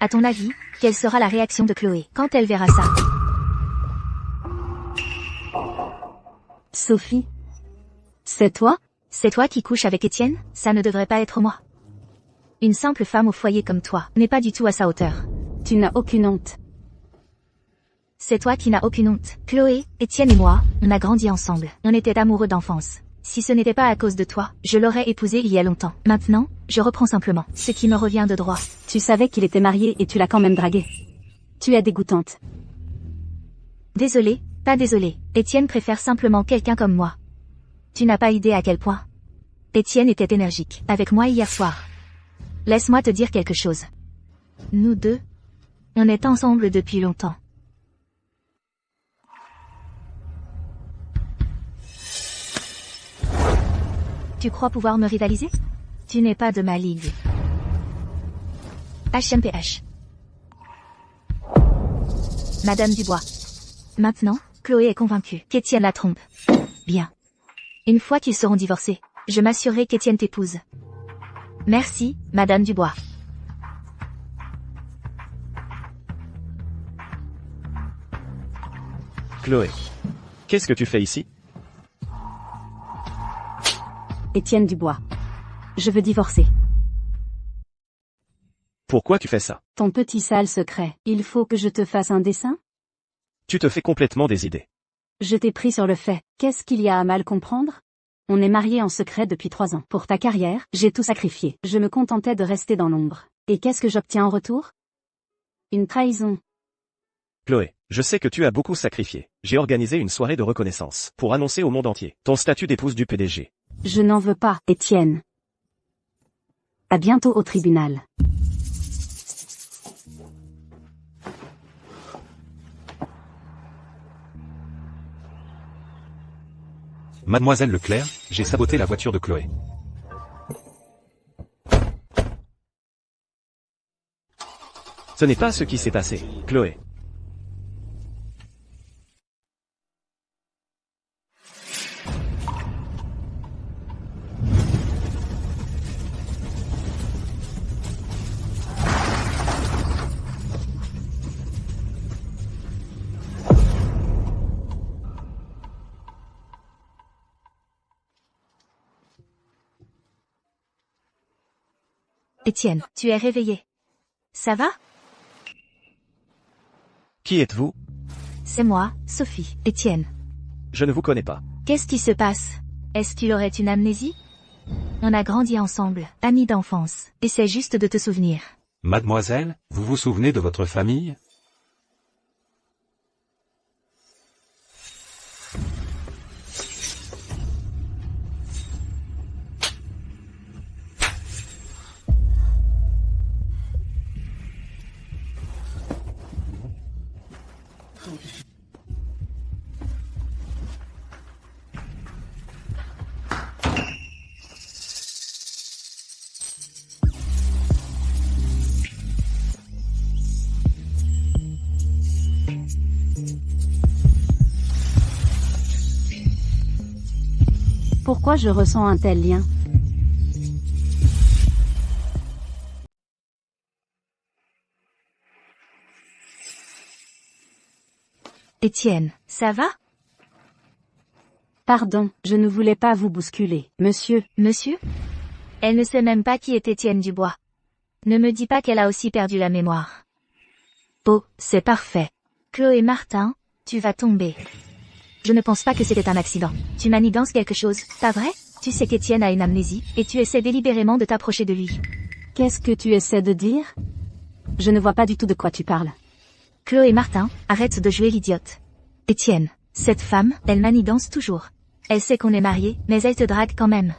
À ton avis, quelle sera la réaction de Chloé quand elle verra ça? Sophie? C'est toi? C'est toi qui couches avec Étienne? Ça ne devrait pas être moi. Une simple femme au foyer comme toi n'est pas du tout à sa hauteur. Tu n'as aucune honte. C'est toi qui n'as aucune honte. Chloé, Étienne et moi, on a grandi ensemble. On était amoureux d'enfance. Si ce n'était pas à cause de toi, je l'aurais épousé il y a longtemps. Maintenant, je reprends simplement ce qui me revient de droit. Tu savais qu'il était marié et tu l'as quand même dragué. Tu es dégoûtante. Désolée, pas désolée. Étienne préfère simplement quelqu'un comme moi. Tu n'as pas idée à quel point. Étienne était énergique avec moi hier soir. Laisse-moi te dire quelque chose. Nous deux, on est ensemble depuis longtemps. Tu crois pouvoir me rivaliser? Tu n'es pas de ma ligue. HMPH. Madame Dubois. Maintenant, Chloé est convaincue qu'Étienne la trompe. Bien. Une fois qu'ils seront divorcés, je m'assurerai qu'Étienne t'épouse. Merci, Madame Dubois. Chloé. Qu'est-ce que tu fais ici? Étienne Dubois. Je veux divorcer. Pourquoi tu fais ça? Ton petit sale secret. Il faut que je te fasse un dessin? Tu te fais complètement des idées. Je t'ai pris sur le fait. Qu'est-ce qu'il y a à mal comprendre? On est mariés en secret depuis 3 ans. Pour ta carrière, j'ai tout sacrifié. Je me contentais de rester dans l'ombre. Et qu'est-ce que j'obtiens en retour? Une trahison. Chloé, je sais que tu as beaucoup sacrifié. J'ai organisé une soirée de reconnaissance pour annoncer au monde entier ton statut d'épouse du PDG. Je n'en veux pas, Étienne. À bientôt au tribunal. Mademoiselle Leclerc, j'ai saboté la voiture de Chloé. Ce n'est pas ce qui s'est passé, Chloé. Étienne, tu es réveillé. Ça va? Qui êtes-vous? C'est moi, Sophie. Étienne. Je ne vous connais pas. Qu'est-ce qui se passe? Est-ce qu'il aurait une amnésie? On a grandi ensemble, amis d'enfance. Essaie juste de te souvenir. Mademoiselle, vous vous souvenez de votre famille? Pourquoi je ressens un tel lien? Étienne, ça va? Pardon, je ne voulais pas vous bousculer, monsieur. Monsieur? Elle ne sait même pas qui est Étienne Dubois. Ne me dis pas qu'elle a aussi perdu la mémoire. Oh, c'est parfait. Chloé Martin, tu vas tomber. Je ne pense pas que c'était un accident. Tu manigances quelque chose, pas vrai? Tu sais qu'Étienne a une amnésie, et tu essaies délibérément de t'approcher de lui. Qu'est-ce que tu essaies de dire? Je ne vois pas du tout de quoi tu parles. Chloé Martin, arrête de jouer l'idiote. Étienne, cette femme, elle manigance toujours. Elle sait qu'on est mariés, mais elle te drague quand même.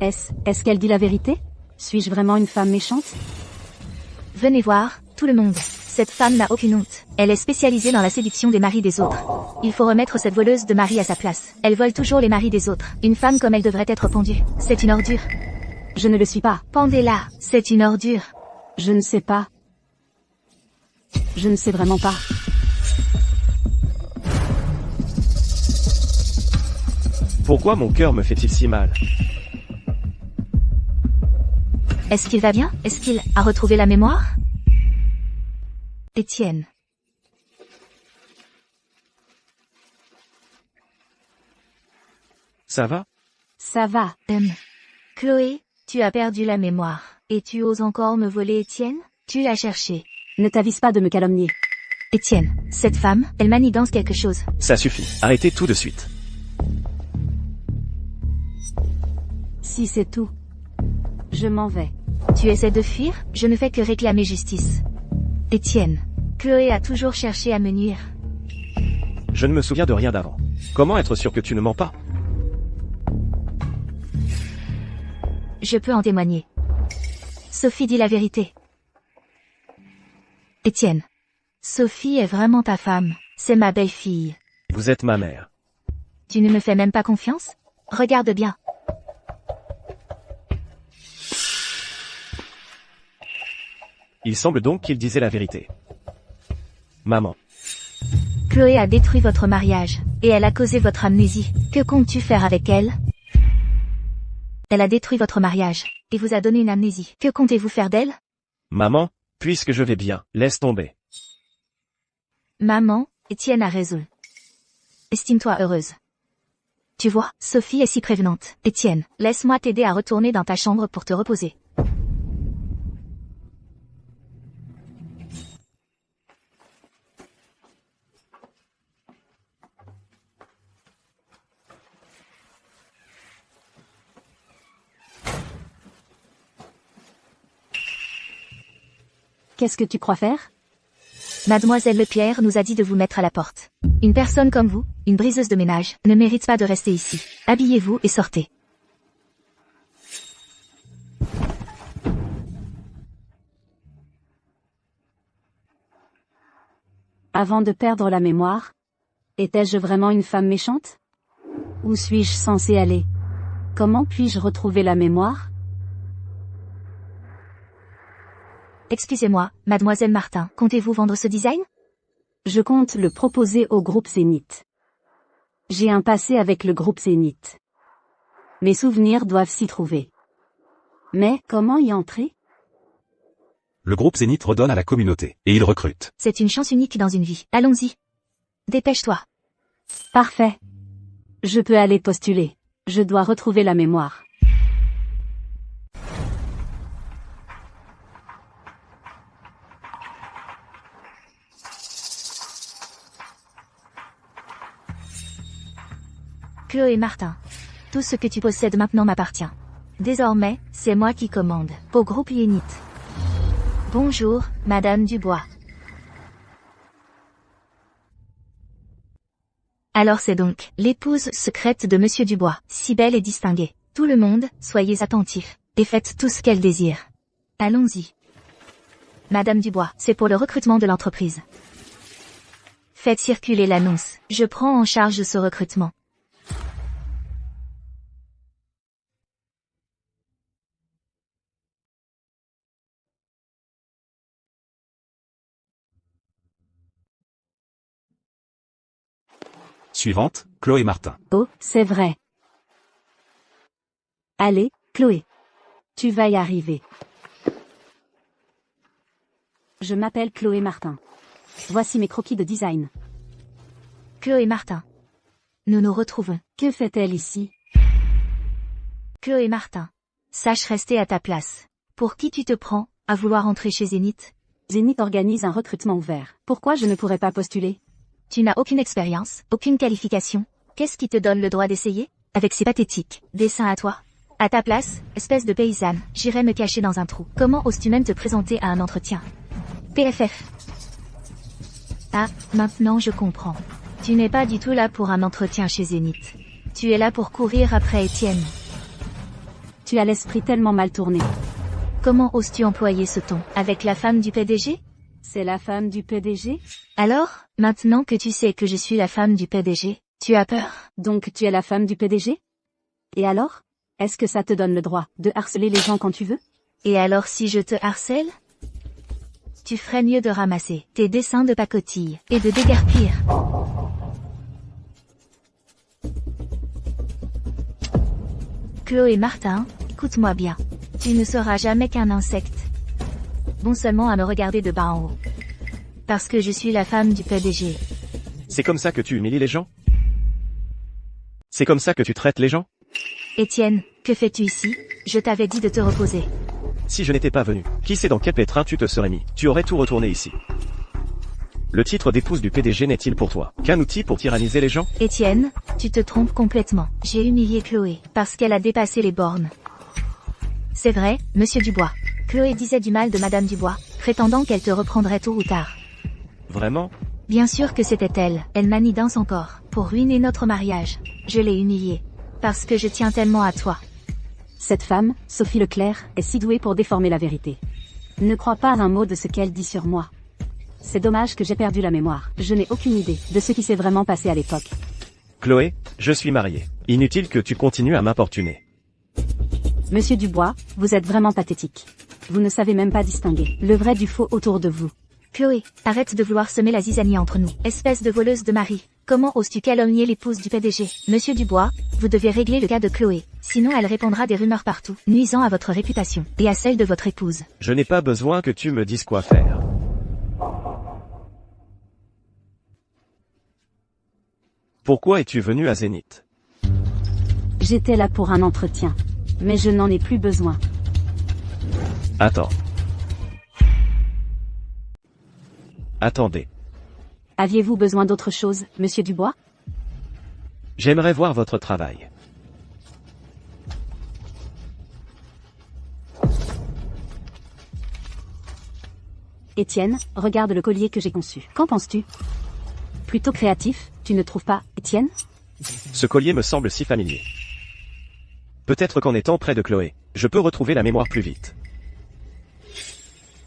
Est-ce qu'elle dit la vérité? Suis-je vraiment une femme méchante? Venez voir, tout le monde. Cette femme n'a aucune honte. Elle est spécialisée dans la séduction des maris des autres. Il faut remettre cette voleuse de mari à sa place. Elle vole toujours les maris des autres. Une femme comme elle devrait être pendue. C'est une ordure. Je ne le suis pas. Pendez-la, c'est une ordure. Je ne sais pas. Je ne sais vraiment pas. Pourquoi mon cœur me fait-il si mal? Est-ce qu'il va bien? Est-ce qu'il a retrouvé la mémoire? Étienne. Ça va? Ça va. Chloé, tu as perdu la mémoire. Et tu oses encore me voler Étienne? Tu l'as cherché. Ne t'avise pas de me calomnier. Étienne, cette femme, elle manigance quelque chose. Ça suffit. Arrêtez tout de suite. Si c'est tout. Je m'en vais. Tu essaies de fuir? Je ne fais que réclamer justice. Étienne, Chloé a toujours cherché à me nuire. Je ne me souviens de rien d'avant. Comment être sûr que tu ne mens pas? Je peux en témoigner. Sophie dit la vérité. Étienne. Sophie est vraiment ta femme. C'est ma belle-fille. Vous êtes ma mère. Tu ne me fais même pas confiance? Regarde bien. Il semble donc qu'il disait la vérité. Maman. Chloé a détruit votre mariage, et elle a causé votre amnésie. Que comptes-tu faire avec elle? Elle a détruit votre mariage, et vous a donné une amnésie. Que comptez-vous faire d'elle? Maman, puisque je vais bien, laisse tomber. Maman, Étienne a raison. Estime-toi heureuse. Tu vois, Sophie est si prévenante. Étienne, laisse-moi t'aider à retourner dans ta chambre pour te reposer. Qu'est-ce que tu crois faire? Mademoiselle Lepierre nous a dit de vous mettre à la porte. Une personne comme vous, une briseuse de ménage, ne mérite pas de rester ici. Habillez-vous et sortez. Avant de perdre la mémoire, étais-je vraiment une femme méchante? Où suis-je censée aller? Comment puis-je retrouver la mémoire? Excusez-moi, mademoiselle Martin, comptez-vous vendre ce design? Je compte le proposer au groupe Zénith. J'ai un passé avec le groupe Zénith. Mes souvenirs doivent s'y trouver. Mais comment y entrer? Le groupe Zénith redonne à la communauté, et il recrute. C'est une chance unique dans une vie. Allons-y. Dépêche-toi. Parfait. Je peux aller postuler. Je dois retrouver la mémoire. Chloé Martin. Tout ce que tu possèdes maintenant m'appartient. Désormais, c'est moi qui commande. Au groupe Zénith. Bonjour, Madame Dubois. Alors c'est donc l'épouse secrète de Monsieur Dubois, si belle et distinguée. Tout le monde, soyez attentifs, et faites tout ce qu'elle désire. Allons-y. Madame Dubois, c'est pour le recrutement de l'entreprise. Faites circuler l'annonce. Je prends en charge ce recrutement. Suivante, Chloé Martin. Oh, c'est vrai. Allez, Chloé. Tu vas y arriver. Je m'appelle Chloé Martin. Voici mes croquis de design. Chloé Martin. Nous nous retrouvons. Que fait-elle ici? Chloé Martin. Sache rester à ta place. Pour qui tu te prends, à vouloir entrer chez Zénith? Zénith organise un recrutement ouvert. Pourquoi je ne pourrais pas postuler? Tu n'as aucune expérience, aucune qualification. Qu'est-ce qui te donne le droit d'essayer? Avec ces pathétiques dessins à toi. À ta place, espèce de paysanne, j'irais me cacher dans un trou. Comment oses-tu même te présenter à un entretien? PFF. Ah, maintenant je comprends. Tu n'es pas du tout là pour un entretien chez Zénith. Tu es là pour courir après Étienne. Tu as l'esprit tellement mal tourné. Comment oses-tu employer ce ton? Avec la femme du PDG? C'est la femme du PDG? Alors, maintenant que tu sais que je suis la femme du PDG, tu as peur? Donc tu es la femme du PDG? Et alors? Est-ce que ça te donne le droit de harceler les gens quand tu veux? Et alors si je te harcèle? Tu ferais mieux de ramasser tes dessins de pacotille et de déguerpir. Chloé Martin, écoute-moi bien. Tu ne seras jamais qu'un insecte. Bon seulement à me regarder de bas en haut. Parce que je suis la femme du PDG. C'est comme ça que tu humilies les gens? C'est comme ça que tu traites les gens? Étienne, que fais-tu ici? Je t'avais dit de te reposer. Si je n'étais pas venu, qui sait dans quel pétrin tu te serais mis? Tu aurais tout retourné ici. Le titre d'épouse du PDG n'est-il pour toi qu'un outil pour tyranniser les gens? Étienne, tu te trompes complètement. J'ai humilié Chloé, parce qu'elle a dépassé les bornes. C'est vrai, monsieur Dubois. Chloé disait du mal de madame Dubois, prétendant qu'elle te reprendrait tôt ou tard. Vraiment? Bien sûr que c'était elle. Elle manidance encore, pour ruiner notre mariage. Je l'ai humiliée. Parce que je tiens tellement à toi. Cette femme, Sophie Leclerc, est si douée pour déformer la vérité. Ne crois pas un mot de ce qu'elle dit sur moi. C'est dommage que j'ai perdu la mémoire. Je n'ai aucune idée de ce qui s'est vraiment passé à l'époque. Chloé, je suis marié. Inutile que tu continues à m'importuner. Monsieur Dubois, vous êtes vraiment pathétique. Vous ne savez même pas distinguer le vrai du faux autour de vous. Chloé, arrête de vouloir semer la zizanie entre nous, espèce de voleuse de mari. Comment oses-tu calomnier l'épouse du PDG? Monsieur Dubois, vous devez régler le cas de Chloé, sinon elle répandra des rumeurs partout, nuisant à votre réputation, et à celle de votre épouse. Je n'ai pas besoin que tu me dises quoi faire. Pourquoi es-tu venu à Zénith? J'étais là pour un entretien. Mais je n'en ai plus besoin. Attends. Attendez. Aviez-vous besoin d'autre chose, monsieur Dubois? J'aimerais voir votre travail. Étienne, regarde le collier que j'ai conçu. Qu'en penses-tu? Plutôt créatif, tu ne trouves pas, Étienne? Ce collier me semble si familier. Peut-être qu'en étant près de Chloé, je peux retrouver la mémoire plus vite.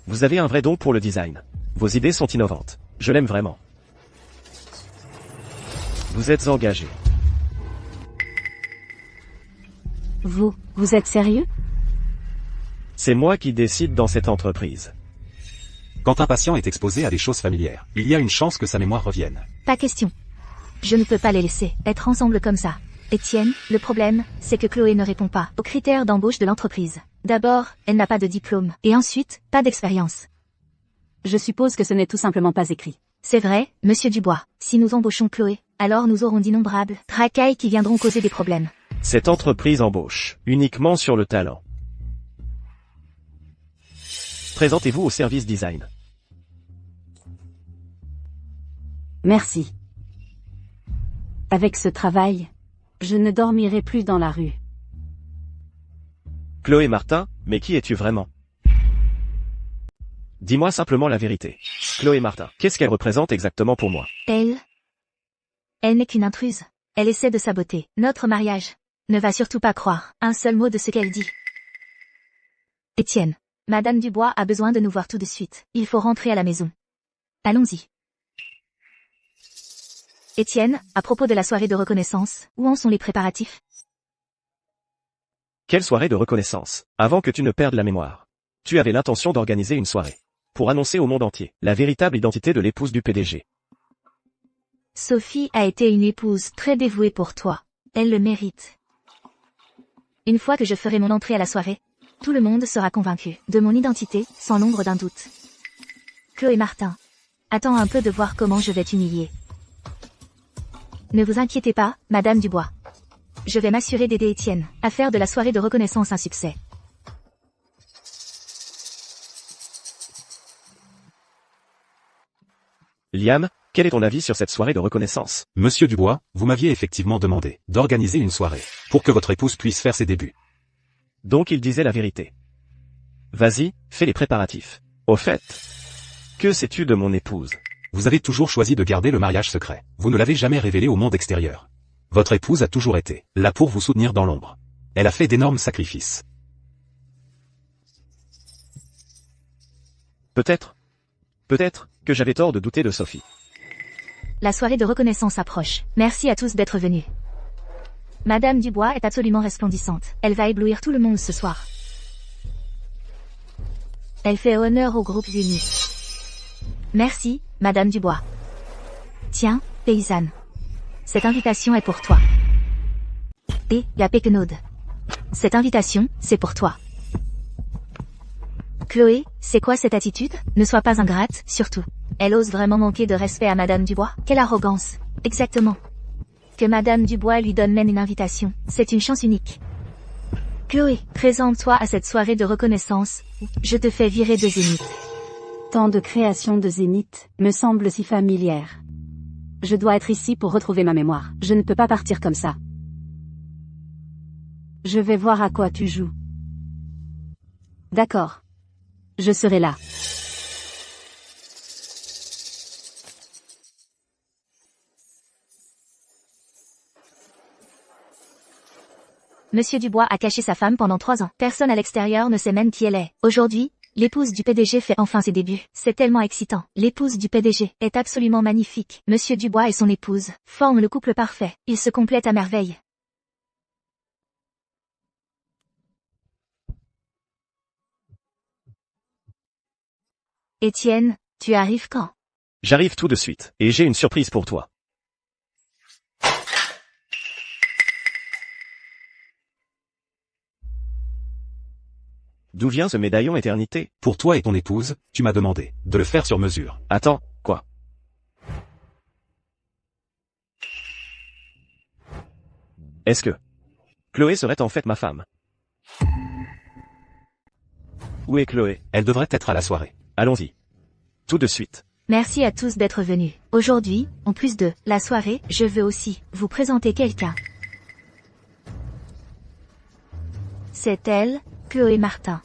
Vous avez un vrai don pour le design. Vos idées sont innovantes. Je l'aime vraiment. Vous êtes engagé. Vous êtes sérieux? C'est moi qui décide dans cette entreprise. Quand un patient est exposé à des choses familières, il y a une chance que sa mémoire revienne. Pas question. Je ne peux pas les laisser être ensemble comme ça. Étienne, le problème, c'est que Chloé ne répond pas aux critères d'embauche de l'entreprise. D'abord, elle n'a pas de diplôme, et ensuite, pas d'expérience. Je suppose que ce n'est tout simplement pas écrit. C'est vrai, monsieur Dubois. Si nous embauchons Chloé, alors nous aurons d'innombrables racailles qui viendront causer des problèmes. Cette entreprise embauche uniquement sur le talent. Présentez-vous au service design. Merci. Avec ce travail, je ne dormirai plus dans la rue. Chloé Martin, mais qui es-tu vraiment? Dis-moi simplement la vérité. Chloé Martin, qu'est-ce qu'elle représente exactement pour moi? Elle n'est qu'une intruse. Elle essaie de saboter notre mariage. Ne va surtout pas croire un seul mot de ce qu'elle dit. Étienne, Madame Dubois a besoin de nous voir tout de suite. Il faut rentrer à la maison. Allons-y. Étienne, à propos de la soirée de reconnaissance, où en sont les préparatifs? Quelle soirée de reconnaissance? Avant que tu ne perdes la mémoire. Tu avais l'intention d'organiser une soirée. Pour annoncer au monde entier la véritable identité de l'épouse du PDG. Sophie a été une épouse très dévouée pour toi. Elle le mérite. Une fois que je ferai mon entrée à la soirée, tout le monde sera convaincu de mon identité, sans l'ombre d'un doute. Chloé Martin. Attends un peu de voir comment je vais t'humilier. Ne vous inquiétez pas, Madame Dubois. Je vais m'assurer d'aider Étienne à faire de la soirée de reconnaissance un succès. Liam, quel est ton avis sur cette soirée de reconnaissance? Monsieur Dubois, vous m'aviez effectivement demandé d'organiser une soirée pour que votre épouse puisse faire ses débuts. Donc il disait la vérité. Vas-y, fais les préparatifs. Au fait, que sais-tu de mon épouse? Vous avez toujours choisi de garder le mariage secret. Vous ne l'avez jamais révélé au monde extérieur. Votre épouse a toujours été là pour vous soutenir dans l'ombre. Elle a fait d'énormes sacrifices. Peut-être que j'avais tort de douter de Sophie. La soirée de reconnaissance approche. Merci à tous d'être venus. Madame Dubois est absolument resplendissante. Elle va éblouir tout le monde ce soir. Elle fait honneur au groupe uni. Merci, Madame Dubois. Tiens, paysanne. Cette invitation est pour toi. Et, la Péquenaude. Cette invitation, c'est pour toi. Chloé, c'est quoi cette attitude? Ne sois pas ingrate, surtout. Elle ose vraiment manquer de respect à Madame Dubois. Quelle arrogance. Exactement. Que Madame Dubois lui donne même une invitation. C'est une chance unique. Chloé, présente-toi à cette soirée de reconnaissance. Je te fais virer de Zénith. Tant de création de Zénith me semble si familière. Je dois être ici pour retrouver ma mémoire. Je ne peux pas partir comme ça. Je vais voir à quoi tu joues. D'accord. Je serai là. Monsieur Dubois a caché sa femme pendant 3 ans. Personne à l'extérieur ne sait même qui elle est. Aujourd'hui, l'épouse du PDG fait enfin ses débuts. C'est tellement excitant. L'épouse du PDG est absolument magnifique. Monsieur Dubois et son épouse forment le couple parfait. Ils se complètent à merveille. Étienne, tu arrives quand? J'arrive tout de suite, et j'ai une surprise pour toi. D'où vient ce médaillon éternité? Pour toi et ton épouse, tu m'as demandé de le faire sur mesure. Attends, quoi? Est-ce que Chloé serait en fait ma femme? Où est Chloé? Elle devrait être à la soirée. Allons-y. Tout de suite. Merci à tous d'être venus. Aujourd'hui, en plus de la soirée, je veux aussi vous présenter quelqu'un. C'est elle, Chloé Martin.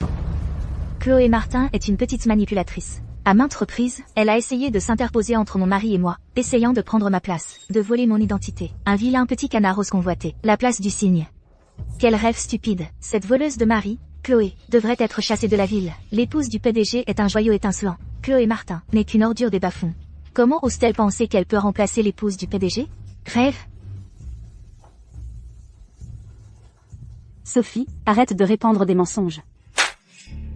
Chloé Martin est une petite manipulatrice. À maintes reprises, elle a essayé de s'interposer entre mon mari et moi, essayant de prendre ma place, de voler mon identité. Un vilain petit canard rose convoité, la place du cygne. Quel rêve stupide. Cette voleuse de mari, Chloé, devrait être chassée de la ville. L'épouse du PDG est un joyau étincelant. Chloé Martin n'est qu'une ordure des bas-fonds. Comment ose-t-elle penser qu'elle peut remplacer l'épouse du PDG? Rêve. Sophie, arrête de répandre des mensonges.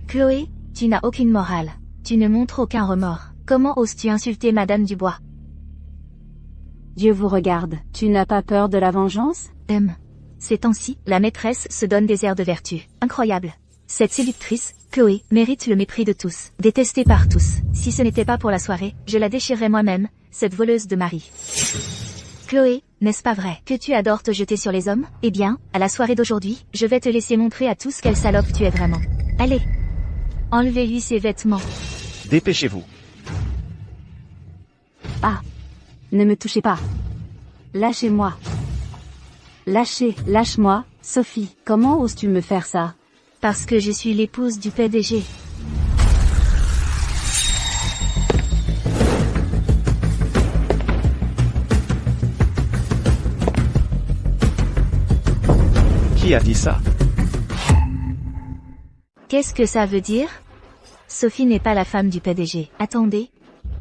Chloé, tu n'as aucune morale. Tu ne montres aucun remords. Comment oses-tu insulter Madame Dubois? Dieu vous regarde. Tu n'as pas peur de la vengeance? Ces temps-ci, la maîtresse se donne des airs de vertu. Incroyable. Cette séductrice, Chloé, mérite le mépris de tous, détestée par tous. Si ce n'était pas pour la soirée, je la déchirerais moi-même, cette voleuse de mari. Chloé, n'est-ce pas vrai que tu adores te jeter sur les hommes? Eh bien, à la soirée d'aujourd'hui, je vais te laisser montrer à tous quelle salope tu es vraiment. Allez. Enlevez-lui ses vêtements. Dépêchez-vous. Ah. Ne me touchez pas. Lâchez-moi. Lâche-moi, Sophie. Comment oses-tu me faire ça? Parce que je suis l'épouse du PDG. Qui a dit ça? Qu'est-ce que ça veut dire? Sophie n'est pas la femme du PDG. Attendez.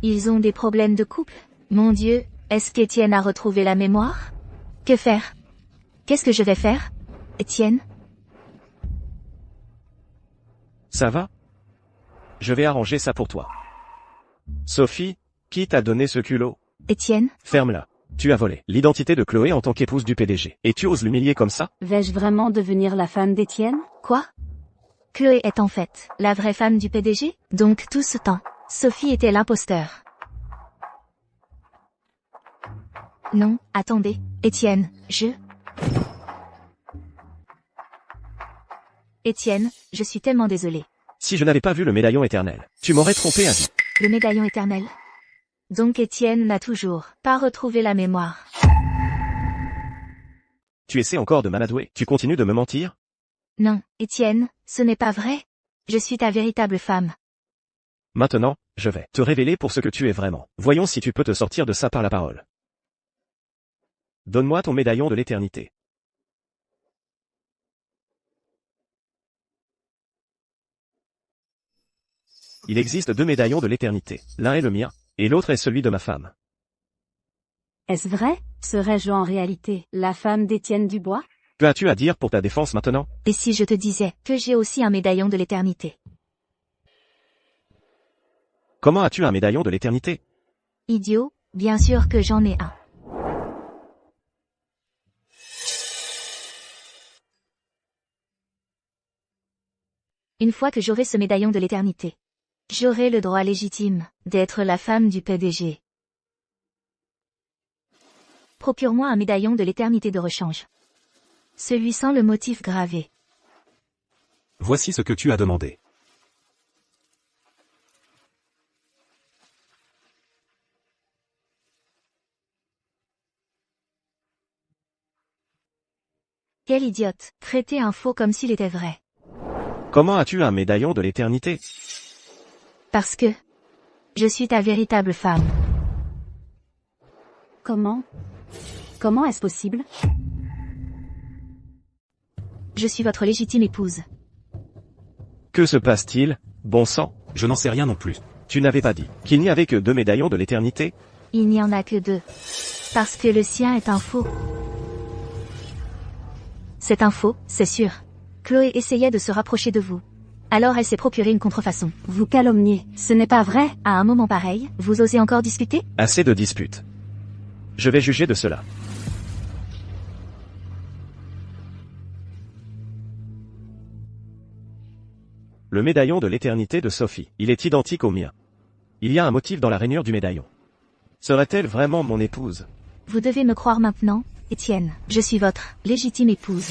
Ils ont des problèmes de couple? Mon Dieu, est-ce qu'Étienne a retrouvé la mémoire? Que faire? Qu'est-ce que je vais faire? Étienne? Ça va? Je vais arranger ça pour toi. Sophie, qui t'a donné ce culot? Étienne? Ferme-la. Tu as volé l'identité de Chloé en tant qu'épouse du PDG. Et tu oses l'humilier comme ça? Vais-je vraiment devenir la femme d'Étienne? Quoi? Chloé est en fait la vraie femme du PDG? Donc tout ce temps, Sophie était l'imposteur. Non, attendez, Étienne, Étienne, je suis tellement désolée. Si je n'avais pas vu le médaillon éternel, tu m'aurais trompé à vie. Le médaillon éternel? Donc Étienne n'a toujours pas retrouvé la mémoire. Tu essaies encore de m'amadouer? Tu continues de me mentir? Non, Étienne, ce n'est pas vrai. Je suis ta véritable femme. Maintenant, je vais te révéler pour ce que tu es vraiment. Voyons si tu peux te sortir de ça par la parole. Donne-moi ton médaillon de l'éternité. Il existe 2 médaillons de l'éternité. L'un est le mien, et l'autre est celui de ma femme. Est-ce vrai? Serais-je en réalité la femme d'Étienne Dubois? Que as-tu à dire pour ta défense maintenant? Et si je te disais que j'ai aussi un médaillon de l'éternité? Comment as-tu un médaillon de l'éternité? Idiot, bien sûr que j'en ai un. Une fois que j'aurai ce médaillon de l'éternité, J'aurai le droit légitime d'être la femme du PDG. Procure-moi un médaillon de l'éternité de rechange. Celui sans le motif gravé. Voici ce que tu as demandé. Quel idiote, traiter un faux comme s'il était vrai. Comment as-tu un médaillon de l'éternité? Parce que je suis ta véritable femme. Comment est-ce possible? Je suis votre légitime épouse. Que se passe-t-il, bon sang? Je n'en sais rien non plus. Tu n'avais pas dit qu'il n'y avait que 2 médaillons de l'éternité? Il n'y en a que 2. Parce que le sien est un faux. C'est un faux, c'est sûr. Chloé essayait de se rapprocher de vous. Alors elle s'est procuré une contrefaçon. Vous calomniez, ce n'est pas vrai? À un moment pareil, vous osez encore discuter? Assez de disputes. Je vais juger de cela. Le médaillon de l'éternité de Sophie, il est identique au mien. Il y a un motif dans la rainure du médaillon. Serait-elle vraiment mon épouse? Vous devez me croire maintenant, Étienne. Je suis votre légitime épouse.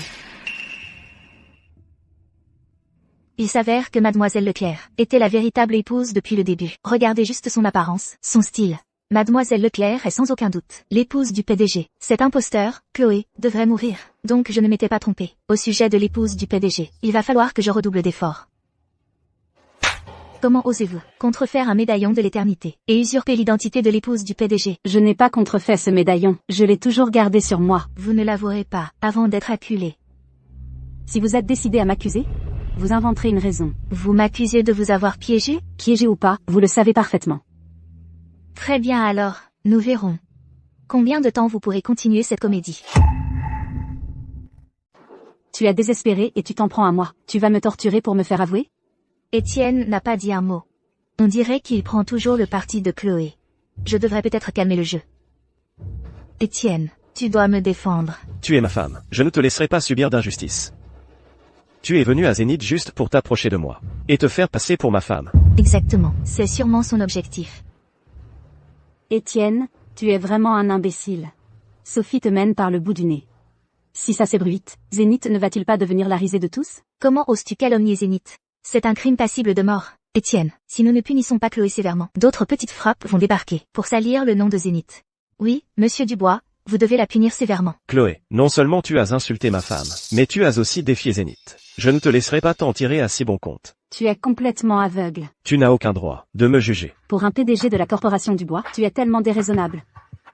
Il s'avère que Mademoiselle Leclerc était la véritable épouse depuis le début. Regardez juste son apparence, son style. Mademoiselle Leclerc est sans aucun doute l'épouse du PDG. Cet imposteur, Chloé, devrait mourir. Donc je ne m'étais pas trompée. Au sujet de l'épouse du PDG, il va falloir que je redouble d'efforts. Comment osez-vous contrefaire un médaillon de l'éternité et usurper l'identité de l'épouse du PDG? Je n'ai pas contrefait ce médaillon, je l'ai toujours gardé sur moi. Vous ne l'avouerez pas avant d'être acculé. Si vous êtes décidé à m'accuser, vous inventerez une raison. Vous m'accusez de vous avoir piégé? Piégé ou pas, vous le savez parfaitement. Très bien alors, nous verrons. Combien de temps vous pourrez continuer cette comédie? Tu es désespéré et tu t'en prends à moi. Tu vas me torturer pour me faire avouer? Étienne n'a pas dit un mot. On dirait qu'il prend toujours le parti de Chloé. Je devrais peut-être calmer le jeu. Étienne, tu dois me défendre. Tu es ma femme. Je ne te laisserai pas subir d'injustice. Tu es venu à Zénith juste pour t'approcher de moi. Et te faire passer pour ma femme. Exactement, c'est sûrement son objectif. Étienne, tu es vraiment un imbécile. Sophie te mène par le bout du nez. Si ça s'ébruite, Zénith ne va-t-il pas devenir la risée de tous? Comment oses-tu calomnier Zénith? C'est un crime passible de mort. Étienne, si nous ne punissons pas Chloé sévèrement, d'autres petites frappes vont débarquer pour salir le nom de Zénith. Oui, monsieur Dubois, vous devez la punir sévèrement. Chloé, non seulement tu as insulté ma femme, mais tu as aussi défié Zénith. Je ne te laisserai pas t'en tirer à si bon compte. Tu es complètement aveugle. Tu n'as aucun droit de me juger. Pour un PDG de la Corporation Dubois, tu es tellement déraisonnable.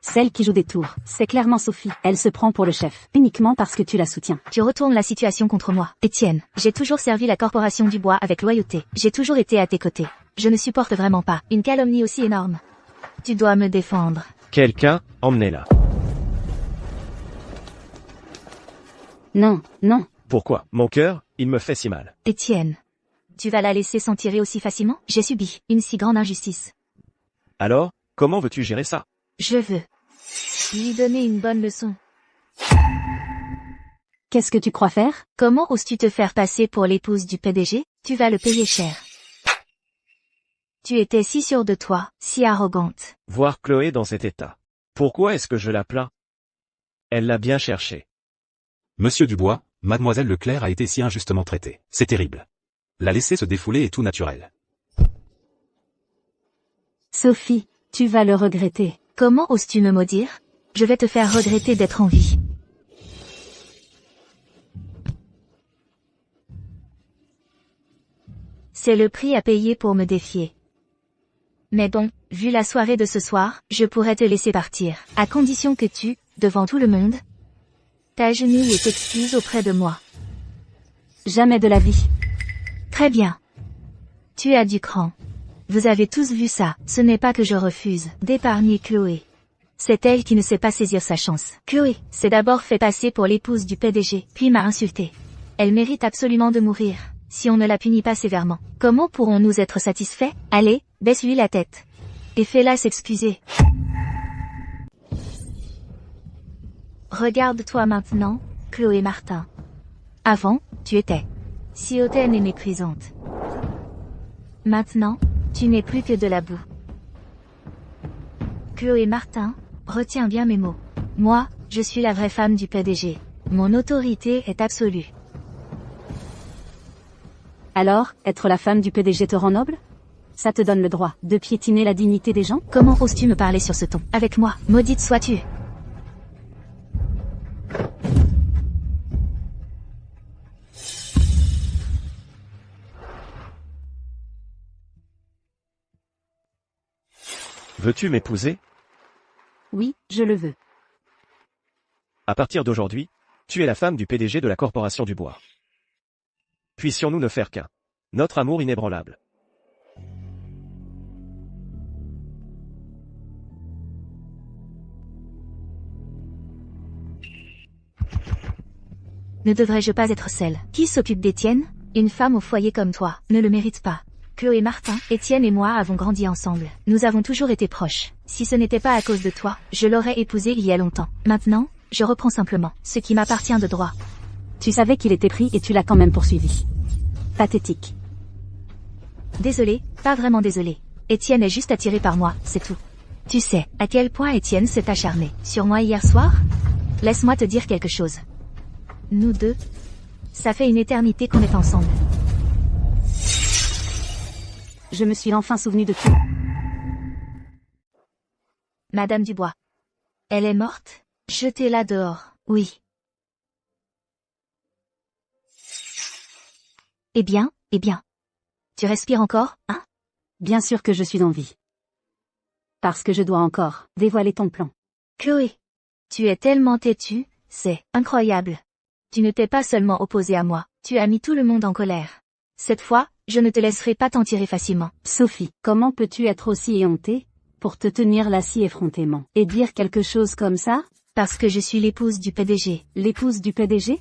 Celle qui joue des tours, c'est clairement Sophie. Elle se prend pour le chef, uniquement parce que tu la soutiens. Tu retournes la situation contre moi. Étienne, j'ai toujours servi la Corporation Dubois avec loyauté. J'ai toujours été à tes côtés. Je ne supporte vraiment pas une calomnie aussi énorme. Tu dois me défendre. Quelqu'un, emmenez-la. Non, non. Pourquoi? Mon cœur, il me fait si mal. Étienne, tu vas la laisser s'en tirer aussi facilement? J'ai subi une si grande injustice. Alors, comment veux-tu gérer ça? Je veux lui donner une bonne leçon. Qu'est-ce que tu crois faire? Comment oses-tu te faire passer pour l'épouse du PDG? Tu vas le payer cher. Tu étais si sûre de toi, si arrogante. Voir Chloé dans cet état. Pourquoi est-ce que je la plains? Elle l'a bien cherché. Monsieur Dubois, Mademoiselle Leclerc a été si injustement traitée. C'est terrible. La laisser se défouler est tout naturel. Sophie, tu vas le regretter. Comment oses-tu me maudire? Je vais te faire regretter d'être en vie. C'est le prix à payer pour me défier. Mais bon, vu la soirée de ce soir, je pourrais te laisser partir, à condition que tu, devant tout le monde, t'agenouilles et t'excuses auprès de moi. Jamais de la vie. Très bien. Tu as du cran. Vous avez tous vu ça, ce n'est pas que je refuse d'épargner Chloé. C'est elle qui ne sait pas saisir sa chance. Chloé s'est d'abord fait passer pour l'épouse du PDG, puis m'a insulté. Elle mérite absolument de mourir, si on ne la punit pas sévèrement. Comment pourrons-nous être satisfaits? Allez, baisse-lui la tête. Et fais-la s'excuser. Regarde-toi maintenant, Chloé Martin. Avant, tu étais si hautaine et méprisante. Maintenant, Tu n'es plus que de la boue. Chloé Martin, retiens bien mes mots. Moi, je suis la vraie femme du PDG. Mon autorité est absolue. Alors, être la femme du PDG te rend noble? Ça te donne le droit de piétiner la dignité des gens? Comment oses-tu me parler sur ce ton? Avec moi, maudite sois-tu. Veux-tu m'épouser? Oui, je le veux. À partir d'aujourd'hui, tu es la femme du PDG de la Corporation du Bois. Puissions-nous ne faire qu'un. Notre amour inébranlable. Ne devrais-je pas être celle qui s'occupe d'Étienne? Une femme au foyer comme toi ne le mérite pas. Chloé Martin, Étienne et moi avons grandi ensemble. Nous avons toujours été proches. Si ce n'était pas à cause de toi, je l'aurais épousé il y a longtemps. Maintenant, je reprends simplement ce qui m'appartient de droit. Tu savais qu'il était pris et tu l'as quand même poursuivi. Pathétique. Désolé, pas vraiment désolé. Étienne est juste attiré par moi, c'est tout. Tu sais à quel point Étienne s'est acharné sur moi hier soir? Laisse-moi te dire quelque chose. Nous deux, ça fait une éternité qu'on est ensemble. Je me suis enfin souvenu de tout. Madame Dubois. Elle est morte? Jetez-la dehors, oui. Eh bien. Tu respires encore, hein? Bien sûr que je suis en vie. Parce que je dois encore dévoiler ton plan. Chloé, tu es tellement têtue, c'est incroyable. Tu ne t'es pas seulement opposée à moi, tu as mis tout le monde en colère. Cette fois, je ne te laisserai pas t'en tirer facilement. Sophie, comment peux-tu être aussi éhontée pour te tenir là si effrontément et dire quelque chose comme ça? Parce que je suis l'épouse du PDG. L'épouse du PDG?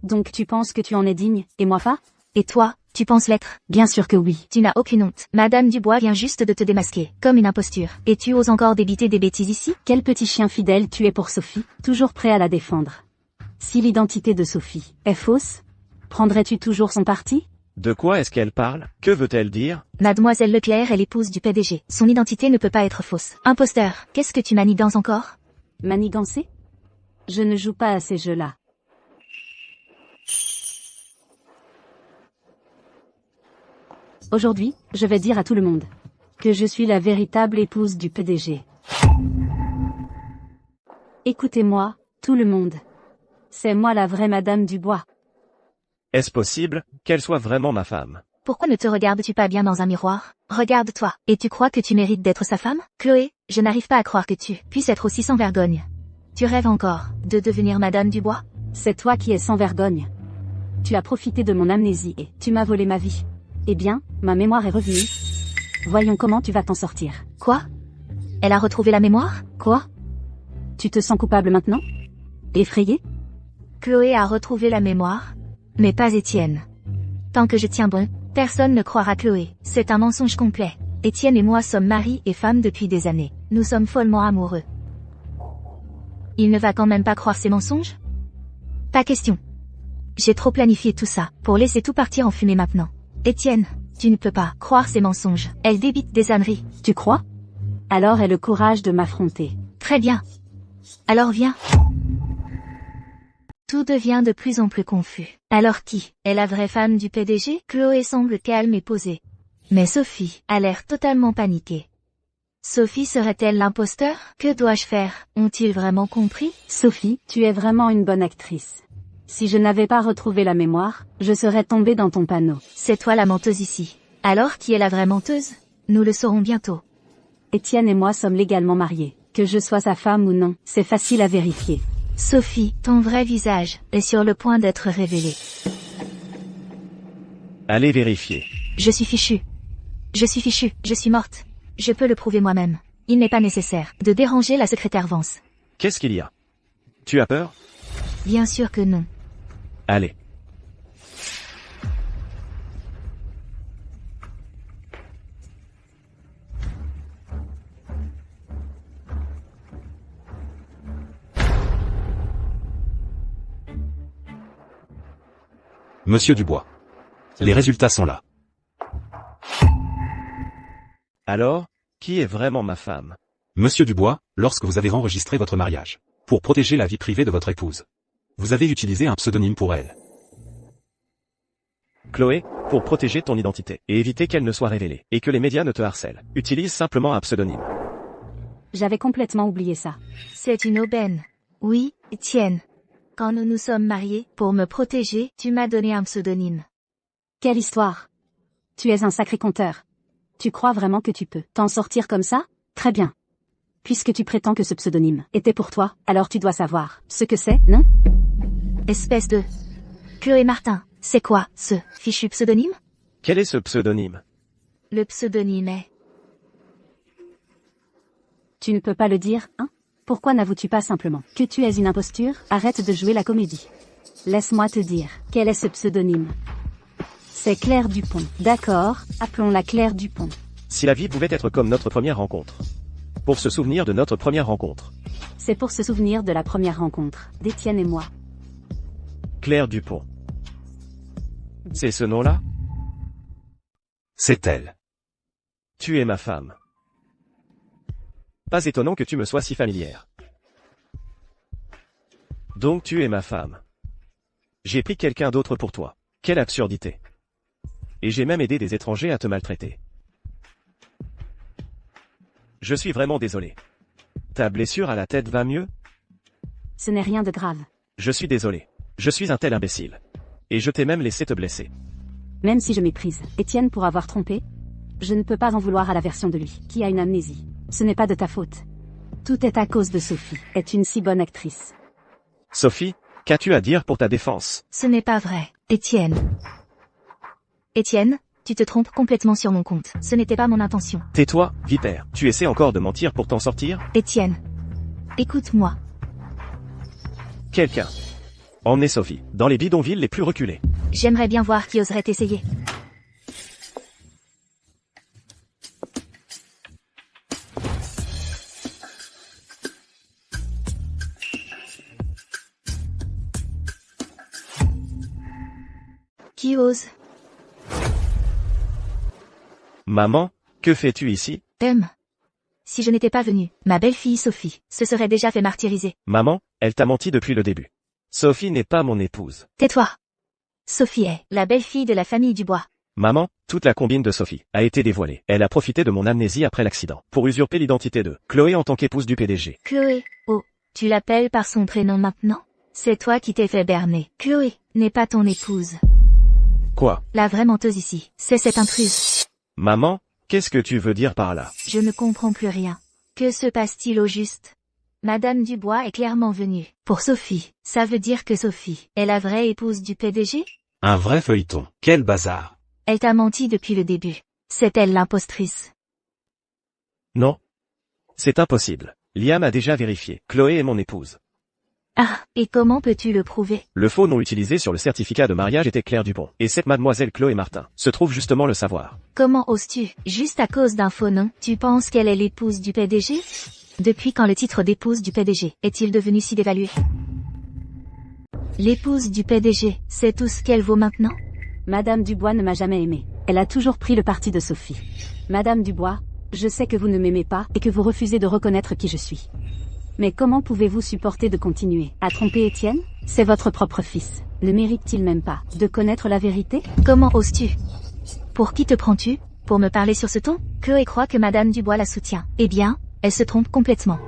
Donc tu penses que tu en es digne, et moi pas? Et toi, tu penses l'être? Bien sûr que oui. Tu n'as aucune honte. Madame Dubois vient juste de te démasquer, comme une imposture. Et tu oses encore débiter des bêtises ici? Quel petit chien fidèle tu es pour Sophie, toujours prêt à la défendre. Si l'identité de Sophie est fausse, prendrais-tu toujours son parti? De quoi est-ce qu'elle parle? Que veut-elle dire? Mademoiselle Leclerc est l'épouse du PDG. Son identité ne peut pas être fausse. Imposteur, qu'est-ce que tu manigances encore? Manigancer? Je ne joue pas à ces jeux-là. Aujourd'hui, je vais dire à tout le monde que je suis la véritable épouse du PDG. Écoutez-moi, tout le monde. C'est moi la vraie Madame Dubois. Est-ce possible qu'elle soit vraiment ma femme? Pourquoi ne te regardes-tu pas bien dans un miroir? Regarde-toi, et tu crois que tu mérites d'être sa femme? Chloé, je n'arrive pas à croire que tu puisses être aussi sans vergogne. Tu rêves encore de devenir Madame Dubois? C'est toi qui es sans vergogne. Tu as profité de mon amnésie et tu m'as volé ma vie. Eh bien, ma mémoire est revenue. Voyons comment tu vas t'en sortir. Quoi? Elle a retrouvé la mémoire? Quoi? Tu te sens coupable maintenant? Effrayé? Chloé a retrouvé la mémoire, mais pas Étienne. Tant que je tiens bon, personne ne croira Chloé. C'est un mensonge complet. Étienne et moi sommes mari et femme depuis des années. Nous sommes follement amoureux. Il ne va quand même pas croire ces mensonges? Pas question. J'ai trop planifié tout ça pour laisser tout partir en fumée maintenant. Étienne, tu ne peux pas croire ces mensonges. Elle débite des âneries. Tu crois? Alors aie le courage de m'affronter. Très bien. Alors viens. Tout devient de plus en plus confus. Alors qui est la vraie femme du PDG? Chloé semble calme et posée. Mais Sophie a l'air totalement paniquée. Sophie serait-elle l'imposteur? Que dois-je faire? Ont-ils vraiment compris? Sophie, tu es vraiment une bonne actrice. Si je n'avais pas retrouvé la mémoire, je serais tombée dans ton panneau. C'est toi la menteuse ici. Alors qui est la vraie menteuse? Nous le saurons bientôt. Étienne et moi sommes légalement mariés. Que je sois sa femme ou non, c'est facile à vérifier. Sophie, ton vrai visage est sur le point d'être révélé. Allez vérifier. Je suis fichue. Je suis morte. Je peux le prouver moi-même. Il n'est pas nécessaire de déranger la secrétaire Vance. Qu'est-ce qu'il y a? Tu as peur? Bien sûr que non. Allez. Monsieur Dubois. Les résultats sont là. Alors, qui est vraiment ma femme? Monsieur Dubois, lorsque vous avez enregistré votre mariage, pour protéger la vie privée de votre épouse, vous avez utilisé un pseudonyme pour elle. Chloé, pour protéger ton identité et éviter qu'elle ne soit révélée et que les médias ne te harcèlent, utilise simplement un pseudonyme. J'avais complètement oublié ça. C'est une aubaine. Oui, Étienne. Quand nous nous sommes mariés, pour me protéger, tu m'as donné un pseudonyme. Quelle histoire! Tu es un sacré conteur. Tu crois vraiment que tu peux t'en sortir comme ça? Très bien. Puisque tu prétends que ce pseudonyme était pour toi, alors tu dois savoir ce que c'est, non? Espèce de... Chloé Martin, c'est quoi, ce fichu pseudonyme? Quel est ce pseudonyme? Le pseudonyme est... Tu ne peux pas le dire, hein? Pourquoi n'avoues-tu pas simplement que tu es une imposture? Arrête de jouer la comédie. Laisse-moi te dire, quel est ce pseudonyme? C'est Claire Dupont. D'accord, appelons-la Claire Dupont. Si la vie pouvait être comme notre première rencontre. Pour se souvenir de notre première rencontre. C'est pour se souvenir de la première rencontre d'Étienne et moi. Claire Dupont. C'est ce nom-là? C'est elle. Tu es ma femme. Pas étonnant que tu me sois si familière. Donc tu es ma femme. J'ai pris quelqu'un d'autre pour toi. Quelle absurdité. Et j'ai même aidé des étrangers à te maltraiter. Je suis vraiment désolé. Ta blessure à la tête va mieux? Ce n'est rien de grave. Je suis désolé. Je suis un tel imbécile. Et je t'ai même laissé te blesser. Même si je méprise Étienne pour avoir trompé, je ne peux pas en vouloir à la version de lui, qui a une amnésie. Ce n'est pas de ta faute. Tout est à cause de Sophie, est une si bonne actrice. Sophie, qu'as-tu à dire pour ta défense? Ce n'est pas vrai, Étienne. Étienne, tu te trompes complètement sur mon compte. Ce n'était pas mon intention. Tais-toi, vipère. Tu essaies encore de mentir pour t'en sortir? Étienne. Écoute-moi. Quelqu'un. Emmenez Sophie, dans les bidonvilles les plus reculés. J'aimerais bien voir qui oserait essayer. Qui ose? Maman, que fais-tu ici? Si je n'étais pas venue, ma belle-fille Sophie se serait déjà fait martyriser. Maman, elle t'a menti depuis le début. Sophie n'est pas mon épouse. Tais-toi. Sophie est la belle-fille de la famille Dubois. Maman, toute la combine de Sophie a été dévoilée. Elle a profité de mon amnésie après l'accident pour usurper l'identité de Chloé en tant qu'épouse du PDG. Chloé. Oh, tu l'appelles par son prénom maintenant? C'est toi qui t'es fait berner. Chloé n'est pas ton épouse. Quoi? La vraie menteuse ici, c'est cette intruse. Maman, qu'est-ce que tu veux dire par là? Je ne comprends plus rien. Que se passe-t-il au juste? Madame Dubois est clairement venue. Pour Sophie, ça veut dire que Sophie est la vraie épouse du PDG? Un vrai feuilleton. Quel bazar. Elle t'a menti depuis le début. C'est elle l'impostrice. Non. C'est impossible. Liam a déjà vérifié. Chloé est mon épouse. Ah, et comment peux-tu le prouver? Le faux nom utilisé sur le certificat de mariage était Claire Dupont. Et cette mademoiselle Chloé Martin se trouve justement le savoir. Comment oses-tu? Juste à cause d'un faux nom, tu penses qu'elle est l'épouse du PDG? Depuis quand le titre d'épouse du PDG est-il devenu si dévalué? L'épouse du PDG, c'est tout ce qu'elle vaut maintenant? Madame Dubois ne m'a jamais aimé. Elle a toujours pris le parti de Sophie. Madame Dubois, je sais que vous ne m'aimez pas et que vous refusez de reconnaître qui je suis. Mais comment pouvez-vous supporter de continuer à tromper Étienne? C'est votre propre fils. Ne mérite-t-il même pas de connaître la vérité? Comment oses-tu? Pour qui te prends-tu? Pour me parler sur ce ton? Chloé croit que Madame Dubois la soutient. Eh bien, elle se trompe complètement.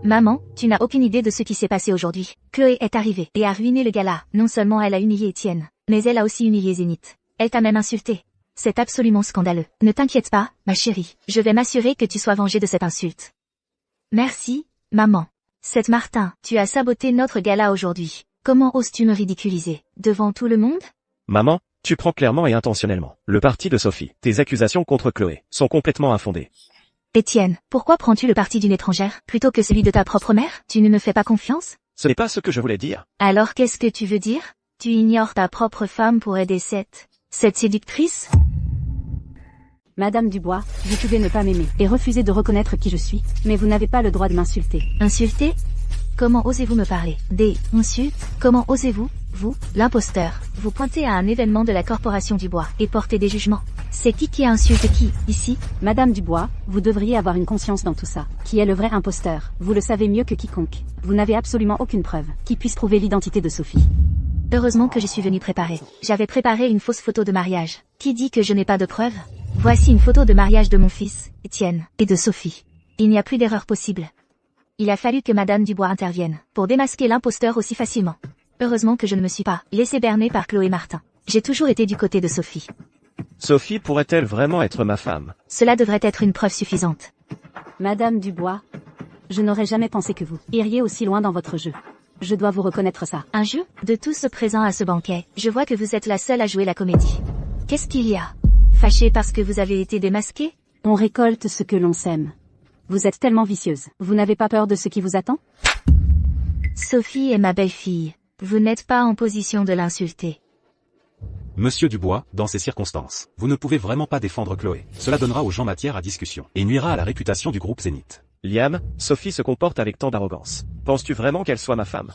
Maman, tu n'as aucune idée de ce qui s'est passé aujourd'hui. Chloé est arrivée et a ruiné le gala. Non seulement elle a humilié Étienne, mais elle a aussi humilié Zénith. Elle t'a même insulté. C'est absolument scandaleux. Ne t'inquiète pas, ma chérie. Je vais m'assurer que tu sois vengée de cette insulte. Merci, maman. Cette Martin, tu as saboté notre gala aujourd'hui. Comment oses-tu me ridiculiser? Devant tout le monde? Maman, tu prends clairement et intentionnellement le parti de Sophie. Tes accusations contre Chloé sont complètement infondées. Étienne, pourquoi prends-tu le parti d'une étrangère, plutôt que celui de ta propre mère? Tu ne me fais pas confiance? Ce n'est pas ce que je voulais dire. Alors qu'est-ce que tu veux dire? Tu ignores ta propre femme pour aider cette séductrice? Madame Dubois, vous pouvez ne pas m'aimer et refuser de reconnaître qui je suis, mais vous n'avez pas le droit de m'insulter. Insulter? Comment osez-vous me parler des insultes? Comment osez-vous, vous, l'imposteur, vous pointer à un événement de la Corporation Dubois et porter des jugements? C'est qui insulte qui, ici? Madame Dubois, vous devriez avoir une conscience dans tout ça. Qui est le vrai imposteur? Vous le savez mieux que quiconque. Vous n'avez absolument aucune preuve qui puisse prouver l'identité de Sophie. Heureusement que je suis venue préparer. J'avais préparé une fausse photo de mariage. Qui dit que je n'ai pas de preuves? Voici une photo de mariage de mon fils, Étienne, et de Sophie. Il n'y a plus d'erreur possible. Il a fallu que Madame Dubois intervienne pour démasquer l'imposteur aussi facilement. Heureusement que je ne me suis pas laissé berner par Chloé Martin. J'ai toujours été du côté de Sophie. Sophie pourrait-elle vraiment être ma femme? Cela devrait être une preuve suffisante. Madame Dubois, je n'aurais jamais pensé que vous iriez aussi loin dans votre jeu. Je dois vous reconnaître ça. Un jeu? De tous ceux présents à ce banquet, je vois que vous êtes la seule à jouer la comédie. Qu'est-ce qu'il y a? Fâché parce que vous avez été démasqué? On récolte ce que l'on sème. Vous êtes tellement vicieuse. Vous n'avez pas peur de ce qui vous attend? Sophie est ma belle-fille. Vous n'êtes pas en position de l'insulter. Monsieur Dubois, dans ces circonstances, vous ne pouvez vraiment pas défendre Chloé. Cela donnera aux gens matière à discussion et nuira à la réputation du groupe Zénith. Liam, Sophie se comporte avec tant d'arrogance. Penses-tu vraiment qu'elle soit ma femme?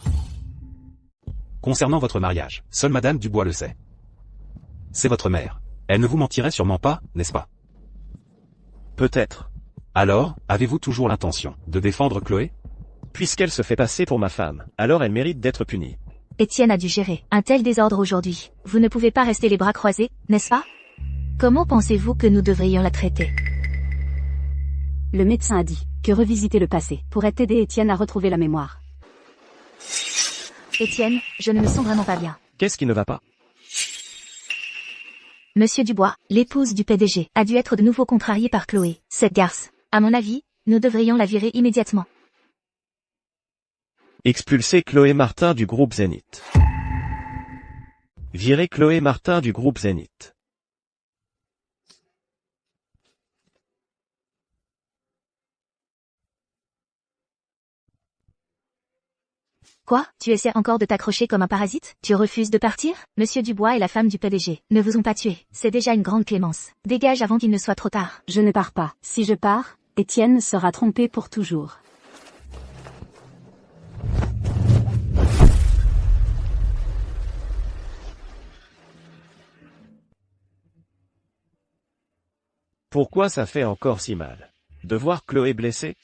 Concernant votre mariage, seule Madame Dubois le sait. C'est votre mère. Elle ne vous mentirait sûrement pas, n'est-ce pas? Peut-être. Alors, avez-vous toujours l'intention de défendre Chloé? Puisqu'elle se fait passer pour ma femme, alors elle mérite d'être punie. Étienne a dû gérer un tel désordre aujourd'hui. Vous ne pouvez pas rester les bras croisés, n'est-ce pas? Comment pensez-vous que nous devrions la traiter? Le médecin a dit que revisiter le passé pourrait aider Étienne à retrouver la mémoire. Étienne, je ne me sens vraiment pas bien. Qu'est-ce qui ne va pas? Monsieur Dubois, l'épouse du PDG, a dû être de nouveau contrariée par Chloé. Cette garce, à mon avis, nous devrions la virer immédiatement. Expulser Chloé Martin du groupe Zénith. Virer Chloé Martin du groupe Zénith. Quoi? Tu essaies encore de t'accrocher comme un parasite? Tu refuses de partir? Monsieur Dubois et la femme du PDG ne vous ont pas tué. C'est déjà une grande clémence. Dégage avant qu'il ne soit trop tard. Je ne pars pas. Si je pars, Étienne sera trompé pour toujours. Pourquoi ça fait encore si mal? De voir Chloé blessée?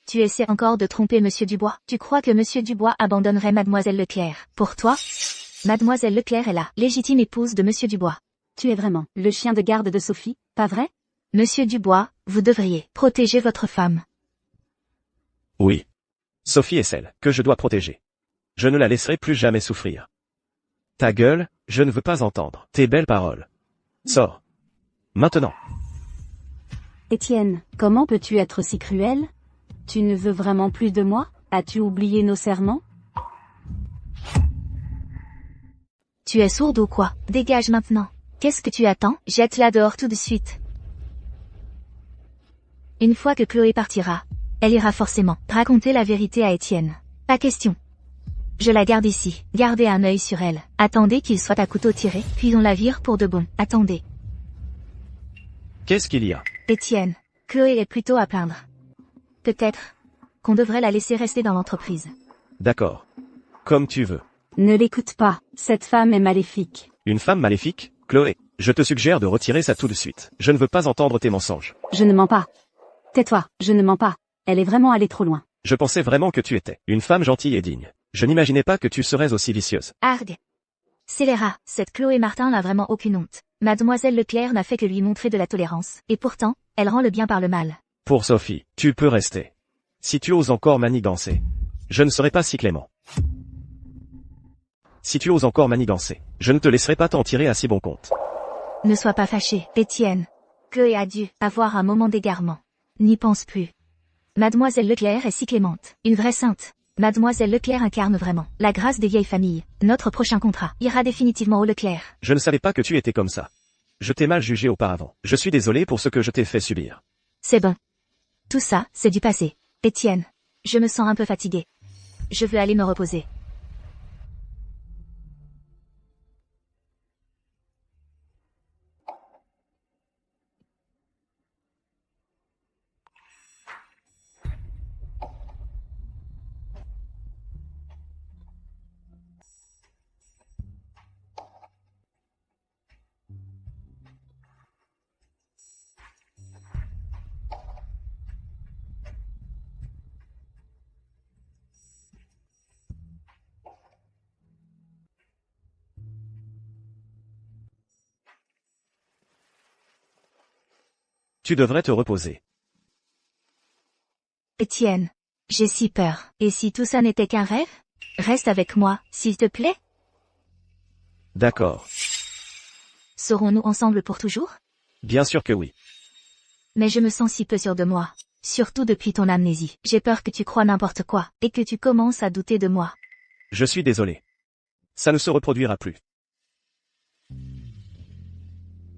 Tu essaies encore de tromper Monsieur Dubois. Tu crois que Monsieur Dubois abandonnerait Mademoiselle Leclerc pour toi? Mademoiselle Leclerc est la légitime épouse de Monsieur Dubois. Tu es vraiment le chien de garde de Sophie, pas vrai? Monsieur Dubois, vous devriez protéger votre femme. Oui. Sophie est celle que je dois protéger. Je ne la laisserai plus jamais souffrir. Ta gueule, je ne veux pas entendre tes belles paroles. Sors. Maintenant. Étienne, comment peux-tu être si cruel? Tu ne veux vraiment plus de moi? As-tu oublié nos serments? Tu es sourde ou quoi? Dégage maintenant. Qu'est-ce que tu attends? Jette-la dehors tout de suite. Une fois que Chloé partira, elle ira forcément raconter la vérité à Étienne. Pas question. Je la garde ici. Gardez un œil sur elle. Attendez qu'il soit à couteau tiré, puis on la vire pour de bon. Attendez. Qu'est-ce qu'il y a? Étienne, Chloé est plutôt à plaindre. Peut-être qu'on devrait la laisser rester dans l'entreprise. D'accord. Comme tu veux. Ne l'écoute pas. Cette femme est maléfique. Une femme maléfique? Chloé, je te suggère de retirer ça tout de suite. Je ne veux pas entendre tes mensonges. Je ne mens pas. Tais-toi, je ne mens pas. Elle est vraiment allée trop loin. Je pensais vraiment que tu étais une femme gentille et digne. Je n'imaginais pas que tu serais aussi vicieuse. Argue. Scélérat, cette Chloé Martin n'a vraiment aucune honte. Mademoiselle Leclerc n'a fait que lui montrer de la tolérance. Et pourtant, elle rend le bien par le mal. Pour Sophie, tu peux rester. Si tu oses encore manigancer, je ne serai pas si clément. Si tu oses encore manigancer, je ne te laisserai pas t'en tirer à si bon compte. Ne sois pas fâché, Étienne. Chloé a dû avoir un moment d'égarement. N'y pense plus. Mademoiselle Leclerc est si clémente, une vraie sainte. Mademoiselle Leclerc incarne vraiment la grâce des vieilles familles. Notre prochain contrat ira définitivement au Leclerc. Je ne savais pas que tu étais comme ça. Je t'ai mal jugé auparavant. Je suis désolé pour ce que je t'ai fait subir. C'est bon. Tout ça, c'est du passé. Étienne, je me sens un peu fatiguée. Je veux aller me reposer. Tu devrais te reposer. Étienne, j'ai si peur. Et si tout ça n'était qu'un rêve? Reste avec moi, s'il te plaît. D'accord. Serons-nous ensemble pour toujours? Bien sûr que oui. Mais je me sens si peu sûre de moi. Surtout depuis ton amnésie. J'ai peur que tu crois n'importe quoi, et que tu commences à douter de moi. Je suis désolé. Ça ne se reproduira plus.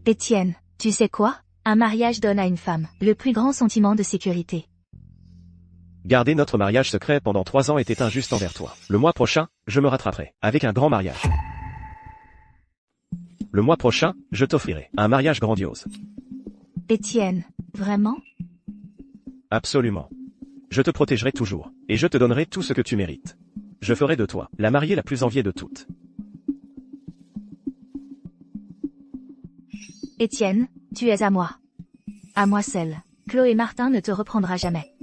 Étienne, tu sais quoi? Un mariage donne à une femme le plus grand sentiment de sécurité. Garder notre mariage secret pendant 3 ans était injuste envers toi. Le mois prochain, je me rattraperai, avec un grand mariage. Le mois prochain, je t'offrirai un mariage grandiose. Étienne, vraiment? Absolument. Je te protégerai toujours, et je te donnerai tout ce que tu mérites. Je ferai de toi la mariée la plus enviée de toutes. Étienne, tu es à moi. À moi seule. Chloé Martin ne te reprendra jamais.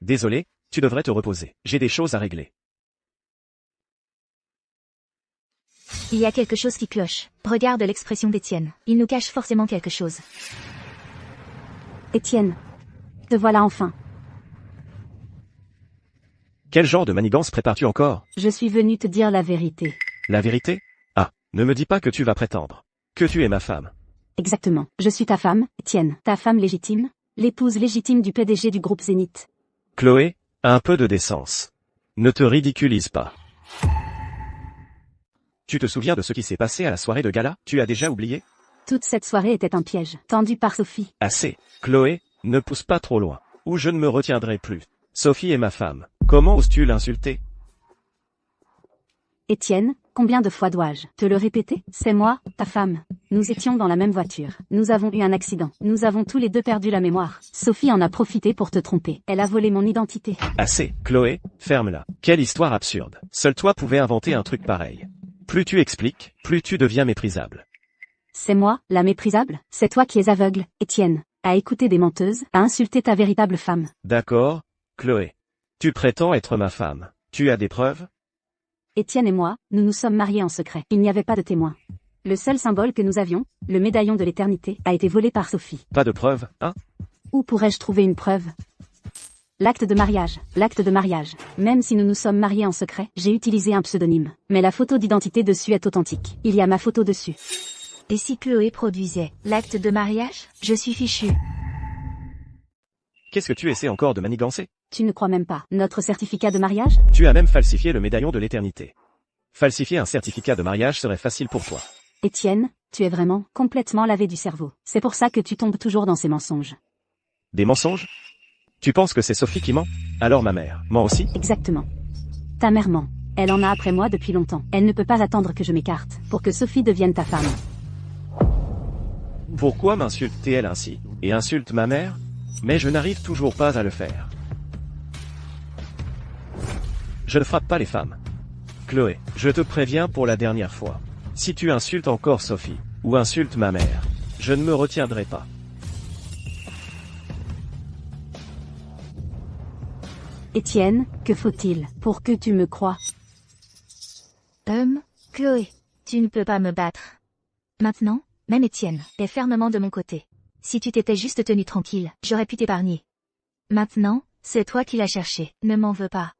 Désolé, tu devrais te reposer. J'ai des choses à régler. Il y a quelque chose qui cloche. Regarde l'expression d'Étienne. Il nous cache forcément quelque chose. Étienne. Te voilà enfin. Quel genre de manigance prépares-tu encore? Je suis venu te dire la vérité. La vérité? Ah, ne me dis pas que tu vas prétendre que tu es ma femme. Exactement. Je suis ta femme, Étienne. Ta femme légitime, l'épouse légitime du PDG du groupe Zénith. Chloé, un peu de décence. Ne te ridiculise pas. Tu te souviens de ce qui s'est passé à la soirée de gala? Tu as déjà oublié? Toute cette soirée était un piège, tendu par Sophie. Assez. Chloé, ne pousse pas trop loin, ou je ne me retiendrai plus. Sophie est ma femme. Comment oses-tu l'insulter? Étienne, combien de fois dois-je te le répéter? C'est moi, ta femme. Nous étions dans la même voiture. Nous avons eu un accident. Nous avons tous les deux perdu la mémoire. Sophie en a profité pour te tromper. Elle a volé mon identité. Assez. Chloé, ferme-la. Quelle histoire absurde. Seul toi pouvais inventer un truc pareil. Plus tu expliques, plus tu deviens méprisable. C'est moi, la méprisable? C'est toi qui es aveugle, Étienne, à écouter des menteuses, à insulter ta véritable femme. D'accord, Chloé. Tu prétends être ma femme. Tu as des preuves? Étienne et moi, nous nous sommes mariés en secret. Il n'y avait pas de témoin. Le seul symbole que nous avions, le médaillon de l'éternité, a été volé par Sophie. Pas de preuves, hein? Où pourrais-je trouver une preuve? L'acte de mariage, l'acte de mariage. Même si nous nous sommes mariés en secret, j'ai utilisé un pseudonyme. Mais la photo d'identité dessus est authentique. Il y a ma photo dessus. Et si Chloé produisait l'acte de mariage? Je suis fichue. Qu'est-ce que tu essaies encore de manigancer? Tu ne crois même pas notre certificat de mariage? Tu as même falsifié le médaillon de l'éternité. Falsifier un certificat de mariage serait facile pour toi. Étienne, tu es vraiment complètement lavé du cerveau. C'est pour ça que tu tombes toujours dans ces mensonges. Des mensonges? Tu penses que c'est Sophie qui ment? Alors ma mère, ment aussi? Exactement. Ta mère ment. Elle en a après moi depuis longtemps. Elle ne peut pas attendre que je m'écarte pour que Sophie devienne ta femme. Pourquoi m'insulte-t-elle ainsi? Et insulte ma mère? Mais je n'arrive toujours pas à le faire. Je ne frappe pas les femmes. Chloé, je te préviens pour la dernière fois. Si tu insultes encore Sophie, ou insultes ma mère, je ne me retiendrai pas. Étienne, que faut-il pour que tu me croies? Chloé, tu ne peux pas me battre. Maintenant, même Étienne est fermement de mon côté. Si tu t'étais juste tenu tranquille, j'aurais pu t'épargner. Maintenant, c'est toi qui l'as cherché, ne m'en veux pas.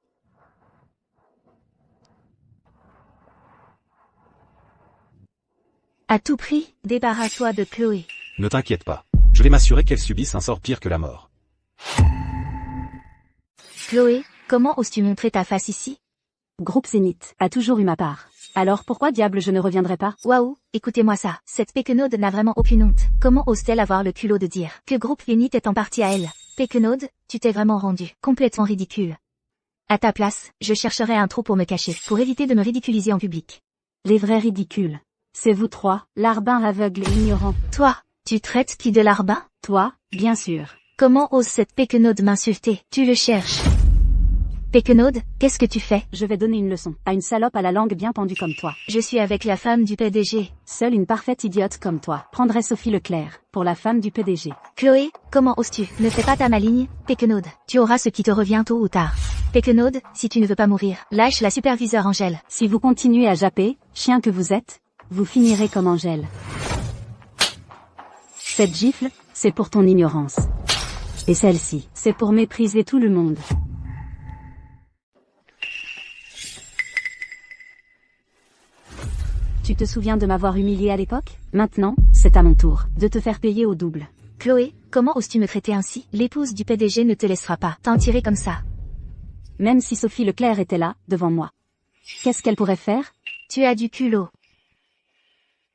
À tout prix, débarrasse-toi de Chloé. Ne t'inquiète pas. Je vais m'assurer qu'elle subisse un sort pire que la mort. Chloé, comment oses-tu montrer ta face ici? Groupe Zénith a toujours eu ma part. Alors pourquoi diable je ne reviendrai pas? Waouh, écoutez-moi ça, cette Péquenaude n'a vraiment aucune honte. Comment ose-t-elle avoir le culot de dire que Groupe Zénith est en partie à elle? Péquenaude, tu t'es vraiment rendu complètement ridicule. À ta place, je chercherai un trou pour me cacher, pour éviter de me ridiculiser en public. Les vrais ridicules. C'est vous trois, larbins aveugles et ignorants. Toi, tu traites qui de larbin? Toi, bien sûr. Comment ose cette Péquenaude m'insulter? Tu le cherches. Pequenaude, qu'est-ce que tu fais? Je vais donner une leçon à une salope à la langue bien pendue comme toi. Je suis avec la femme du PDG. Seule une parfaite idiote comme toi prendrait Sophie Leclerc pour la femme du PDG. Chloé, comment oses-tu? Ne fais pas ta maligne, Pequenaude. Tu auras ce qui te revient tôt ou tard. Pequenaude, si tu ne veux pas mourir, lâche la superviseure Angèle. Si vous continuez à japper, chien que vous êtes, vous finirez comme Angèle. Cette gifle, c'est pour ton ignorance. Et celle-ci, c'est pour mépriser tout le monde. Tu te souviens de m'avoir humilié à l'époque? Maintenant, c'est à mon tour de te faire payer au double. Chloé, comment oses-tu me traiter ainsi? L'épouse du PDG ne te laissera pas t'en tirer comme ça. Même si Sophie Leclerc était là, devant moi. Qu'est-ce qu'elle pourrait faire? Tu as du culot.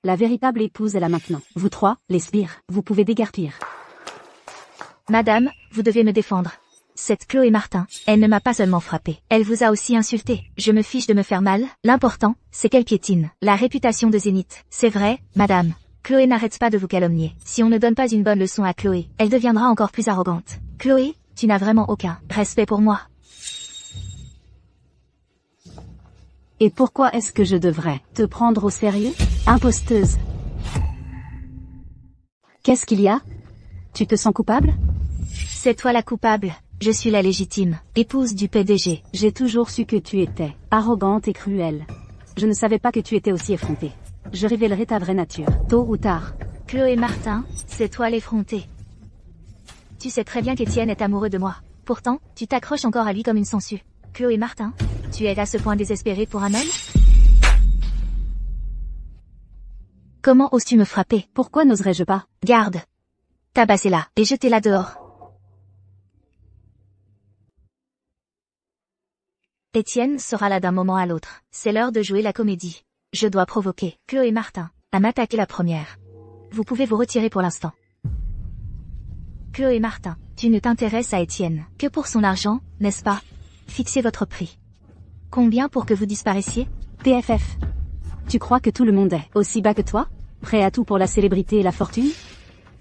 La véritable épouse est là maintenant. Vous trois, les sbires, vous pouvez déguerpir. Madame, vous devez me défendre. Cette Chloé Martin, elle ne m'a pas seulement frappé, elle vous a aussi insulté. Je me fiche de me faire mal, l'important, c'est qu'elle piétine la réputation de Zénith. C'est vrai, madame. Chloé n'arrête pas de vous calomnier. Si on ne donne pas une bonne leçon à Chloé, elle deviendra encore plus arrogante. Chloé, tu n'as vraiment aucun respect pour moi. Et pourquoi est-ce que je devrais te prendre au sérieux? Imposteuse. Qu'est-ce qu'il y a? Tu te sens coupable? C'est toi la coupable. Je suis la légitime épouse du PDG. J'ai toujours su que tu étais arrogante et cruelle. Je ne savais pas que tu étais aussi effrontée. Je révélerai ta vraie nature, tôt ou tard. Chloé Martin, c'est toi l'effrontée. Tu sais très bien qu'Étienne est amoureux de moi. Pourtant, tu t'accroches encore à lui comme une sangsue. Chloé Martin, tu es à ce point désespérée pour un homme? Comment oses-tu me frapper? Pourquoi n'oserais-je pas? Garde. Tabassez-la et jetez-la dehors. Étienne sera là d'un moment à l'autre. C'est l'heure de jouer la comédie. Je dois provoquer Chloé Martin à m'attaquer la première. Vous pouvez vous retirer pour l'instant. Chloé Martin, tu ne t'intéresses à Étienne que pour son argent, n'est-ce pas? Fixez votre prix. Combien pour que vous disparaissiez? TFF. Tu crois que tout le monde est aussi bas que toi? Prêt à tout pour la célébrité et la fortune?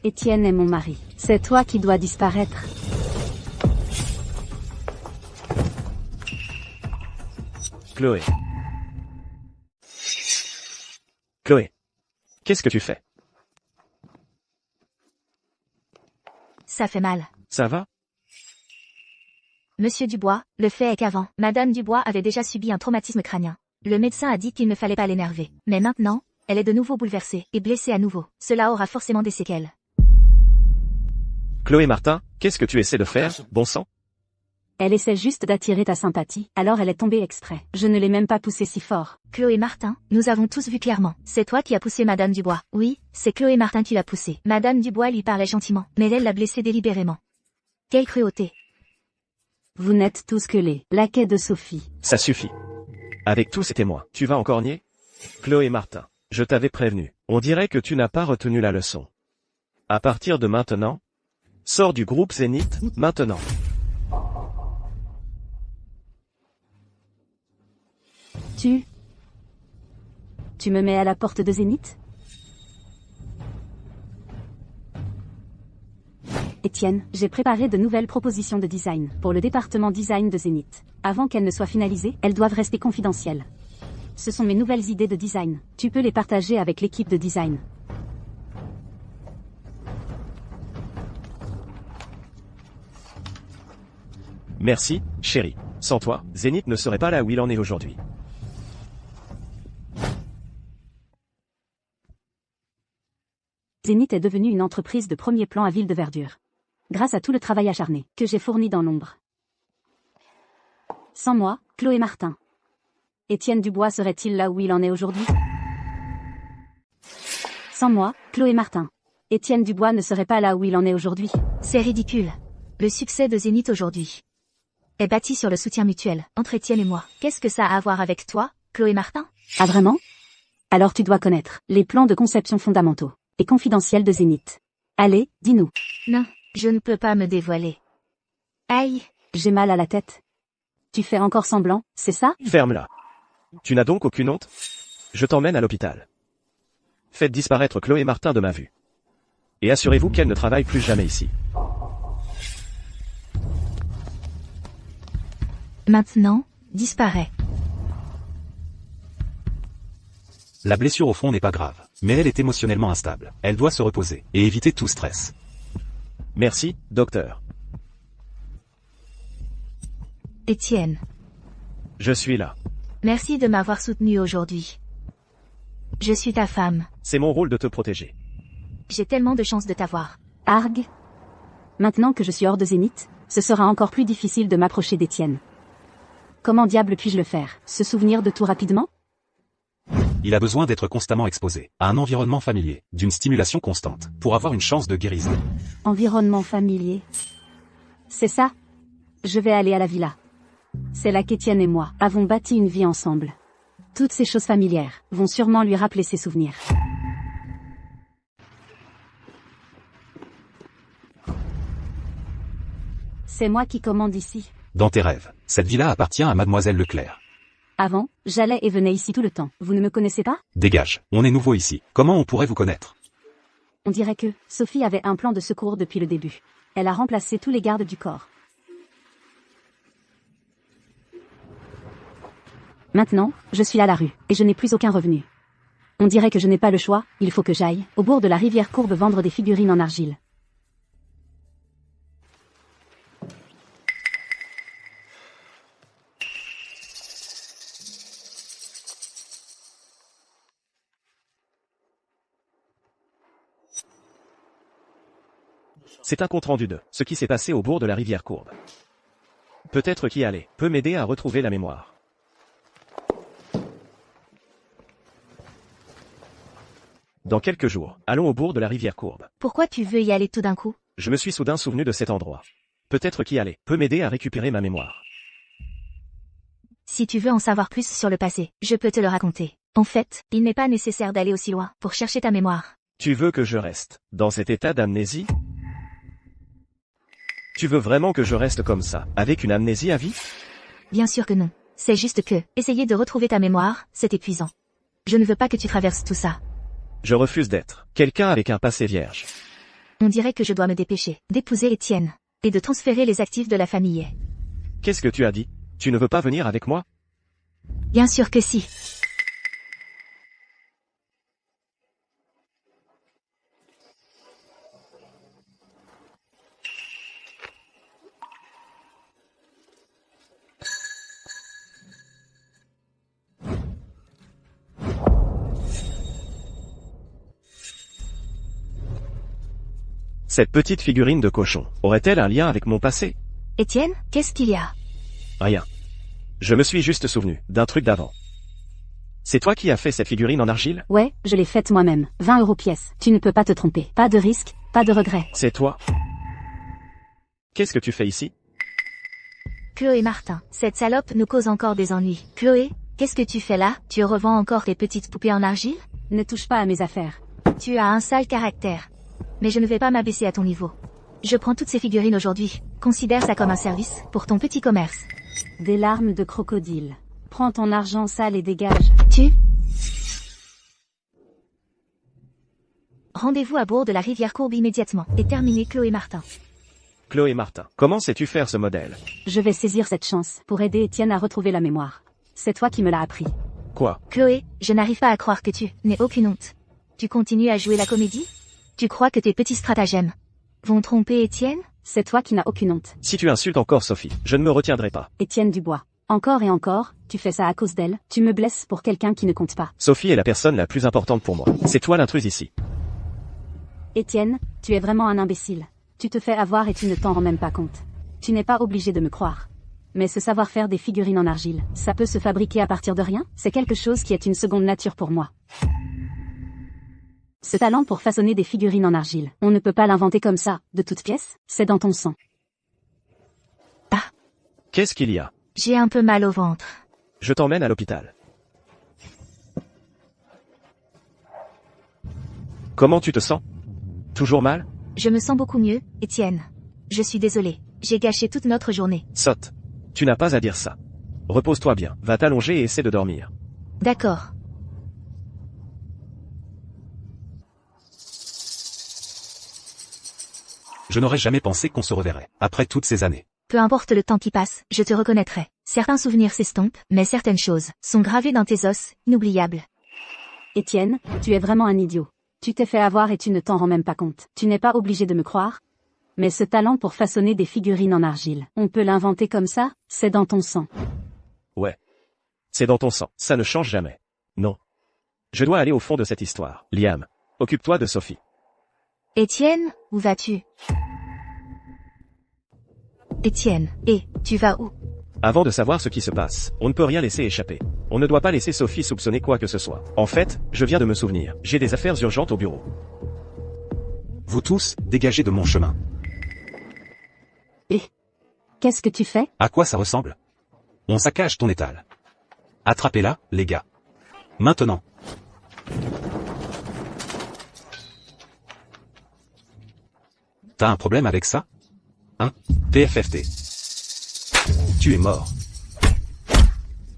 Étienne est mon mari. C'est toi qui dois disparaître. Chloé. Chloé. Qu'est-ce que tu fais? Ça fait mal. Ça va? Monsieur Dubois, le fait est qu'avant, Madame Dubois avait déjà subi un traumatisme crânien. Le médecin a dit qu'il ne fallait pas l'énerver. Mais maintenant, elle est de nouveau bouleversée et blessée à nouveau. Cela aura forcément des séquelles. Chloé Martin, qu'est-ce que tu essaies de faire, bon sang? Elle essaie juste d'attirer ta sympathie, alors elle est tombée exprès. Je ne l'ai même pas poussée si fort. Chloé Martin, nous avons tous vu clairement. C'est toi qui as poussé Madame Dubois. Oui, c'est Chloé Martin qui l'a poussée. Madame Dubois lui parlait gentiment, mais elle l'a blessée délibérément. Quelle cruauté. Vous n'êtes tous que les laquais de Sophie. Ça suffit. Avec tous ces témoins, tu vas encore nier? Chloé Martin, je t'avais prévenu. On dirait que tu n'as pas retenu la leçon. À partir de maintenant, sors du groupe Zénith, maintenant. Tu me mets à la porte de Zénith? Étienne, j'ai préparé de nouvelles propositions de design pour le département design de Zénith. Avant qu'elles ne soient finalisées, elles doivent rester confidentielles. Ce sont mes nouvelles idées de design. Tu peux les partager avec l'équipe de design. Merci, chérie. Sans toi, Zénith ne serait pas là où il en est aujourd'hui. Zénith est devenue une entreprise de premier plan à Ville de Verdure. Grâce à tout le travail acharné que j'ai fourni dans l'ombre. Sans moi, Chloé Martin. Étienne Dubois serait-il là où il en est aujourd'hui? Sans moi, Chloé Martin. Étienne Dubois ne serait pas là où il en est aujourd'hui. C'est ridicule. Le succès de Zénith aujourd'hui est bâti sur le soutien mutuel entre Étienne et moi. Qu'est-ce que ça a à voir avec toi, Chloé Martin? Ah vraiment? Alors tu dois connaître les plans de conception fondamentaux et confidentiels de Zénith. Allez, dis-nous. Non, je ne peux pas me dévoiler. Aïe. J'ai mal à la tête. Tu fais encore semblant, c'est ça? Ferme-la. Tu n'as donc aucune honte? Je t'emmène à l'hôpital. Faites disparaître Chloé Martin de ma vue. Et assurez-vous qu'elle ne travaille plus jamais ici. Maintenant, disparaît. La blessure au fond n'est pas grave, mais elle est émotionnellement instable. Elle doit se reposer et éviter tout stress. Merci, docteur. Étienne, Je suis là. merci de m'avoir soutenu aujourd'hui. Je suis ta femme. C'est mon rôle de te protéger. J'ai tellement de chance de t'avoir. Arg. Maintenant que je suis hors de Zénith, ce sera encore plus difficile de m'approcher d'Étienne. Comment diable puis-je le faire? Se souvenir de tout rapidement? Il a besoin d'être constamment exposé à un environnement familier, d'une stimulation constante, pour avoir une chance de guérison. Environnement familier. C'est ça? Je vais aller à la villa. C'est là qu'Étienne et moi avons bâti une vie ensemble. Toutes ces choses familières vont sûrement lui rappeler ses souvenirs. C'est moi qui commande ici. Dans tes rêves, cette villa appartient à Mademoiselle Leclerc. Avant, j'allais et venais ici tout le temps. Vous ne me connaissez pas? Dégage, on est nouveau ici. Comment on pourrait vous connaître? On dirait que Sophie avait un plan de secours depuis le début. Elle a remplacé tous les gardes du corps. Maintenant, je suis à la rue, et je n'ai plus aucun revenu. On dirait que je n'ai pas le choix, il faut que j'aille, au bord de la rivière Courbe vendre des figurines en argile. C'est un compte-rendu de ce qui s'est passé au bord de la rivière Courbe. Peut-être qu'y aller peut m'aider à retrouver la mémoire. Dans quelques jours, allons au bord de la rivière Courbe. Pourquoi tu veux y aller tout d'un coup? Je me suis soudain souvenu de cet endroit. Peut-être qu'y aller peut m'aider à récupérer ma mémoire. Si tu veux en savoir plus sur le passé, je peux te le raconter. En fait, il n'est pas nécessaire d'aller aussi loin pour chercher ta mémoire. Tu veux que je reste dans cet état d'amnésie? Tu veux vraiment que je reste comme ça, avec une amnésie à vie? Bien sûr que non. C'est juste que, essayer de retrouver ta mémoire, c'est épuisant. Je ne veux pas que tu traverses tout ça. Je refuse d'être quelqu'un avec un passé vierge. On dirait que je dois me dépêcher d'épouser Étienne et de transférer les actifs de la famille. Qu'est-ce que tu as dit? Tu ne veux pas venir avec moi? Bien sûr que si. Cette petite figurine de cochon aurait-elle un lien avec mon passé? Étienne, qu'est-ce qu'il y a? Rien. Je me suis juste souvenu d'un truc d'avant. C'est toi qui as fait cette figurine en argile? Ouais, je l'ai faite moi-même. 20 € pièce. Tu ne peux pas te tromper. Pas de risque, pas de regret. C'est toi? Qu'est-ce que tu fais ici? Chloé Martin, cette salope nous cause encore des ennuis. Chloé, qu'est-ce que tu fais là? Tu revends encore tes petites poupées en argile? Ne touche pas à mes affaires. Tu as un sale caractère. Mais je ne vais pas m'abaisser à ton niveau. Je prends toutes ces figurines aujourd'hui. Considère ça comme un service pour ton petit commerce. Des larmes de crocodile. Prends ton argent sale et dégage. Tu? Rendez-vous à bord de la rivière Courbe immédiatement. Et terminez Chloé Martin. Chloé Martin, comment sais-tu faire ce modèle? Je vais saisir cette chance pour aider Étienne à retrouver la mémoire. C'est toi qui me l'as appris. Quoi? Chloé, je n'arrive pas à croire que tu n'aies aucune honte. Tu continues à jouer la comédie? Tu crois que tes petits stratagèmes vont tromper Étienne? C'est toi qui n'as aucune honte. Si tu insultes encore Sophie, je ne me retiendrai pas. Étienne Dubois. Encore et encore, tu fais ça à cause d'elle. Tu me blesses pour quelqu'un qui ne compte pas. Sophie est la personne la plus importante pour moi. C'est toi l'intruse ici. Étienne, tu es vraiment un imbécile. Tu te fais avoir et tu ne t'en rends même pas compte. Tu n'es pas obligé de me croire. Mais ce savoir-faire des figurines en argile, ça peut se fabriquer à partir de rien? C'est quelque chose qui est une seconde nature pour moi. Ce talent pour façonner des figurines en argile, on ne peut pas l'inventer comme ça, de toutes pièces, c'est dans ton sang. Qu'est-ce qu'il y a? J'ai un peu mal au ventre. Je t'emmène à l'hôpital. Comment tu te sens? Toujours mal? Je me sens beaucoup mieux, Étienne. Je suis désolée. J'ai gâché toute notre journée. Sotte. Tu n'as pas à dire ça. Repose-toi bien, va t'allonger et essaie de dormir. D'accord. Je n'aurais jamais pensé qu'on se reverrait, après toutes ces années. Peu importe le temps qui passe, je te reconnaîtrai. Certains souvenirs s'estompent, mais certaines choses sont gravées dans tes os, inoubliables. Étienne, tu es vraiment un idiot. Tu t'es fait avoir et tu ne t'en rends même pas compte. Tu n'es pas obligé de me croire. Mais ce talent pour façonner des figurines en argile, on peut l'inventer comme ça, c'est dans ton sang. Ouais. C'est dans ton sang, ça ne change jamais. Non. Je dois aller au fond de cette histoire. Liam, occupe-toi de Sophie. Étienne, où vas-tu? Étienne, tu vas où? Avant de savoir ce qui se passe, on ne peut rien laisser échapper. On ne doit pas laisser Sophie soupçonner quoi que ce soit. En fait, je viens de me souvenir, j'ai des affaires urgentes au bureau. Vous tous, dégagez de mon chemin. Et qu'est-ce que tu fais? À quoi ça ressemble? On saccage ton étal. Attrapez-la, les gars. Maintenant. T'as un problème avec ça? Hein? PFFT. Tu es mort.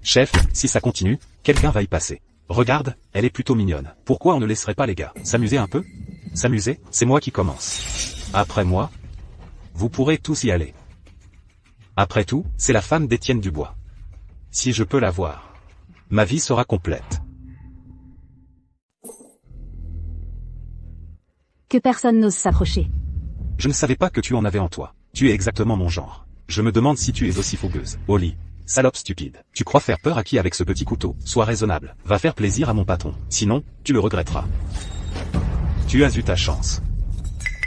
Chef, si ça continue, quelqu'un va y passer. Regarde, elle est plutôt mignonne. Pourquoi on ne laisserait pas les gars s'amuser un peu? S'amuser, c'est moi qui commence. Après moi, vous pourrez tous y aller. Après tout, c'est la femme d'Étienne Dubois. Si je peux la voir, ma vie sera complète. Que personne n'ose s'approcher. Je ne savais pas que tu en avais en toi. Tu es exactement mon genre. Je me demande si tu es aussi fougueuse. Oli, salope stupide. Tu crois faire peur à qui avec ce petit couteau? Sois raisonnable. Va faire plaisir à mon patron. Sinon, tu le regretteras. Tu as eu ta chance.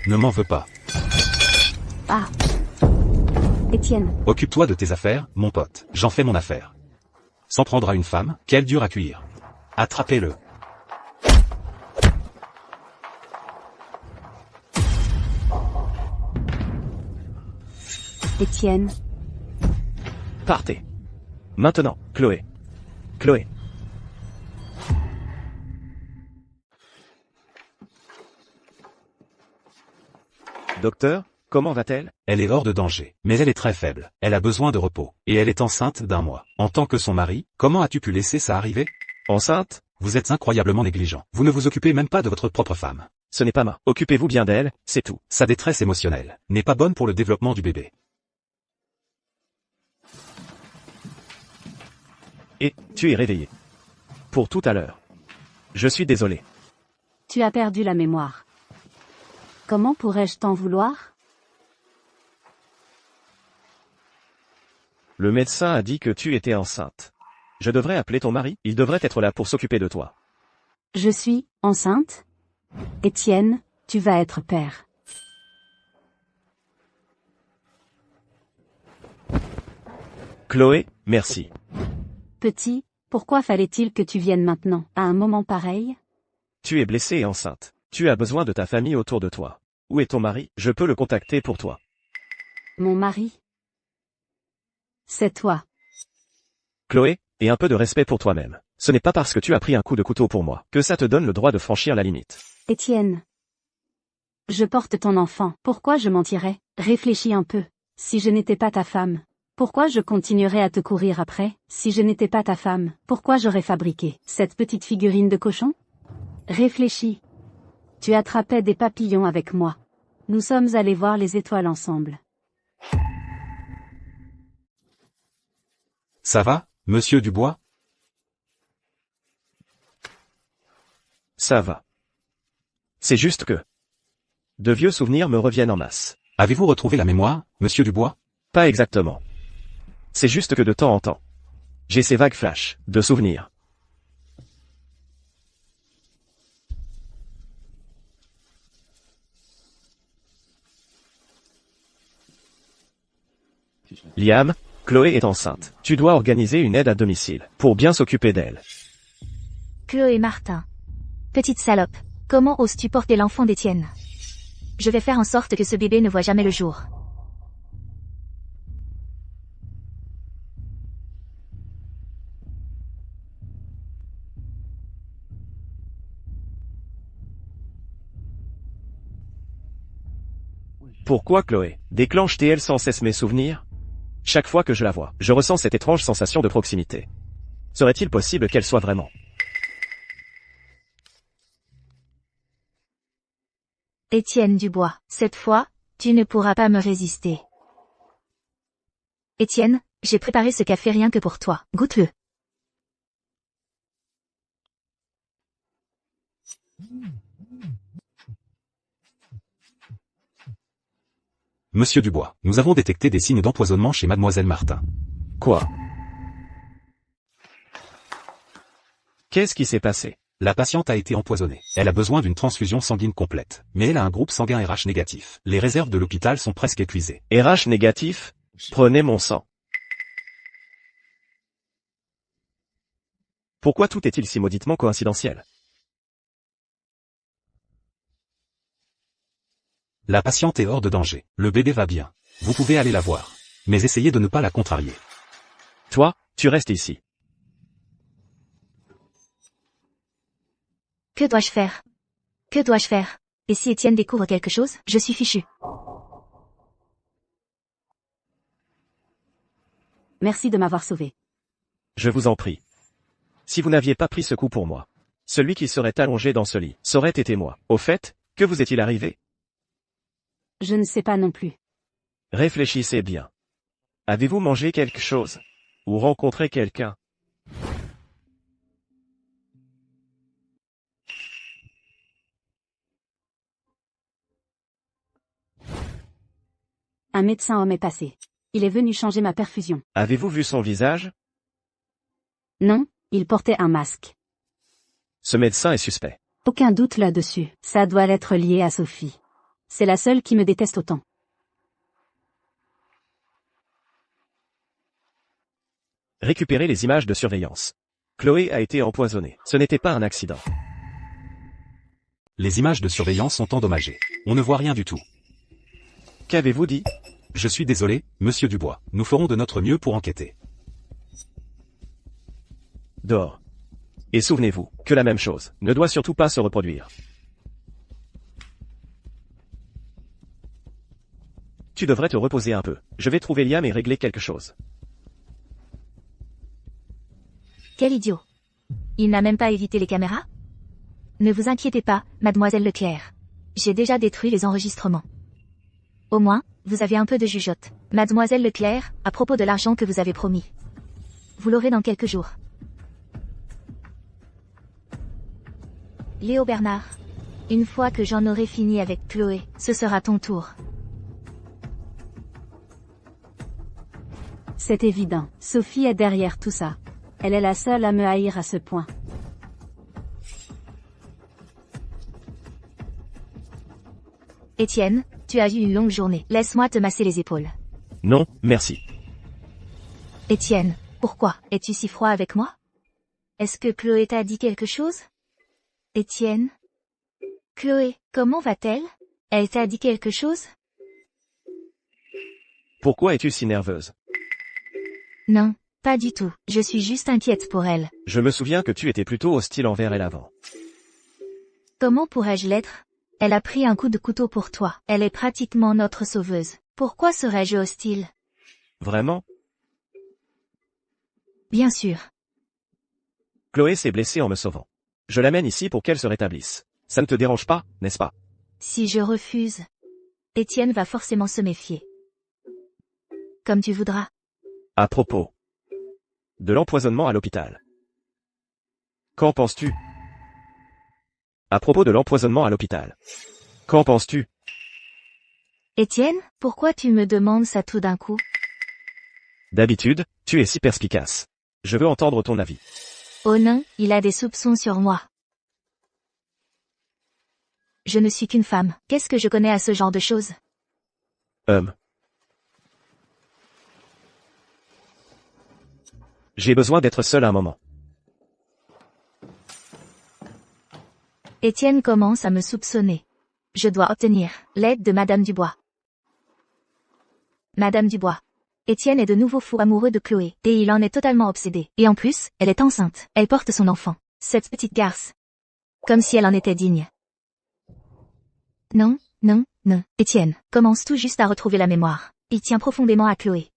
Ne m'en veux pas. Ah. Étienne. Occupe-toi de tes affaires, mon pote. J'en fais mon affaire. S'en prendre à une femme, quelle dure à cuire. Attrapez-le. Étienne. Partez. Maintenant, Chloé. Chloé. Docteur, comment va-t-elle? Elle est hors de danger, mais elle est très faible. Elle a besoin de repos. Et elle est enceinte d'1 mois. En tant que son mari, comment as-tu pu laisser ça arriver? Enceinte? Vous êtes incroyablement négligent. Vous ne vous occupez même pas de votre propre femme. Ce n'est pas ma. Occupez-vous bien d'elle, c'est tout. Sa détresse émotionnelle n'est pas bonne pour le développement du bébé. Et, tu es réveillé. Pour tout à l'heure. Je suis désolé. Tu as perdu la mémoire. Comment pourrais-je t'en vouloir? Le médecin a dit que tu étais enceinte. Je devrais appeler ton mari, il devrait être là pour s'occuper de toi. Je suis enceinte? Étienne, tu vas être père. Chloé, merci. Petit, pourquoi fallait-il que tu viennes maintenant, à un moment pareil? Tu es blessée et enceinte. Tu as besoin de ta famille autour de toi. Où est ton mari? Je peux le contacter pour toi. Mon mari? C'est toi. Chloé, et un peu de respect pour toi-même. Ce n'est pas parce que tu as pris un coup de couteau pour moi que ça te donne le droit de franchir la limite. Étienne. Je porte ton enfant. Pourquoi je mentirais? Réfléchis un peu. Si je n'étais pas ta femme, pourquoi je continuerais à te courir après? Si je n'étais pas ta femme, pourquoi j'aurais fabriqué cette petite figurine de cochon? Réfléchis. Tu attrapais des papillons avec moi. Nous sommes allés voir les étoiles ensemble. Ça va, monsieur Dubois? Ça va. C'est juste que de vieux souvenirs me reviennent en masse. Avez-vous retrouvé la mémoire, monsieur Dubois? Pas exactement. C'est juste que de temps en temps, j'ai ces vagues flashs de souvenirs. Liam, Chloé est enceinte. Tu dois organiser une aide à domicile pour bien s'occuper d'elle. Chloé Martin. Petite salope. Comment oses-tu porter l'enfant d'Étienne? Je vais faire en sorte que ce bébé ne voit jamais le jour. Pourquoi Chloé déclenche-t-elle sans cesse mes souvenirs? Chaque fois que je la vois, je ressens cette étrange sensation de proximité. Serait-il possible qu'elle soit vraiment? Étienne Dubois, cette fois, tu ne pourras pas me résister. Étienne, J'ai préparé ce café rien que pour toi. Goûte-le. Monsieur Dubois, nous avons détecté des signes d'empoisonnement chez Mademoiselle Martin. Quoi? Qu'est-ce qui s'est passé? La patiente a été empoisonnée. Elle a besoin d'une transfusion sanguine complète. Mais elle a un groupe sanguin RH négatif. Les réserves de l'hôpital sont presque épuisées. RH négatif? Prenez mon sang. Pourquoi tout est-il si mauditement coïncidentiel? La patiente est hors de danger. Le bébé va bien. Vous pouvez aller la voir. Mais essayez de ne pas la contrarier. Toi, tu restes ici. Que dois-je faire? Que dois-je faire? Et si Étienne découvre quelque chose, je suis fichu. Merci de m'avoir sauvé. Je vous en prie. Si vous n'aviez pas pris ce coup pour moi, celui qui serait allongé dans ce lit, ça aurait été moi. Au fait, que vous est-il arrivé? Je ne sais pas non plus. Réfléchissez bien. Avez-vous mangé quelque chose? Ou rencontré quelqu'un? Un médecin homme est passé. Il est venu changer ma perfusion. Avez-vous vu son visage? Non, il portait un masque. Ce médecin est suspect. Aucun doute là-dessus. Ça doit être lié à Sophie. C'est la seule qui me déteste autant. Récupérez les images de surveillance. Chloé a été empoisonnée. Ce n'était pas un accident. Les images de surveillance sont endommagées. On ne voit rien du tout. Qu'avez-vous dit? Je suis désolé, monsieur Dubois. Nous ferons de notre mieux pour enquêter. Dehors. Et souvenez-vous que la même chose ne doit surtout pas se reproduire. Tu devrais te reposer un peu. Je vais trouver Liam et régler quelque chose. Quel idiot. Il n'a même pas évité les caméras? Ne vous inquiétez pas, mademoiselle Leclerc. J'ai déjà détruit les enregistrements. Au moins, vous avez un peu de jugeote. Mademoiselle Leclerc, à propos de l'argent que vous avez promis. Vous l'aurez dans quelques jours. Léo Bernard. Une fois que j'en aurai fini avec Chloé, ce sera ton tour. C'est évident. Sophie est derrière tout ça. Elle est la seule à me haïr à ce point. Étienne, tu as eu une longue journée. Laisse-moi te masser les épaules. Non, merci. Étienne, pourquoi es-tu si froid avec moi? Est-ce que Chloé t'a dit quelque chose? Étienne? Chloé, comment va-t-elle? Elle t'a dit quelque chose? Pourquoi es-tu si nerveuse? Non, pas du tout. Je suis juste inquiète pour elle. Je me souviens que tu étais plutôt hostile envers elle avant. Comment pourrais-je l'être? Elle a pris un coup de couteau pour toi. Elle est pratiquement notre sauveuse. Pourquoi serais-je hostile? Vraiment? Bien sûr. Chloé s'est blessée en me sauvant. Je l'amène ici pour qu'elle se rétablisse. Ça ne te dérange pas, n'est-ce pas? Si je refuse, Étienne va forcément se méfier. Comme tu voudras. À propos de l'empoisonnement à l'hôpital. Qu'en penses-tu? À propos de l'empoisonnement à l'hôpital. Qu'en penses-tu? Étienne, pourquoi tu me demandes ça tout d'un coup? D'habitude, tu es si perspicace. Je veux entendre ton avis. Oh non, il a des soupçons sur moi. Je ne suis qu'une femme. Qu'est-ce que je connais à ce genre de choses? J'ai besoin d'être seul un moment. Étienne commence à me soupçonner. Je dois obtenir l'aide de Madame Dubois. Madame Dubois. Étienne est de nouveau fou amoureux de Chloé, et il en est totalement obsédé. Et en plus, elle est enceinte. Elle porte son enfant. Cette petite garce. Comme si elle en était digne. Non, non, non. Étienne commence tout juste à retrouver la mémoire. Il tient profondément à Chloé.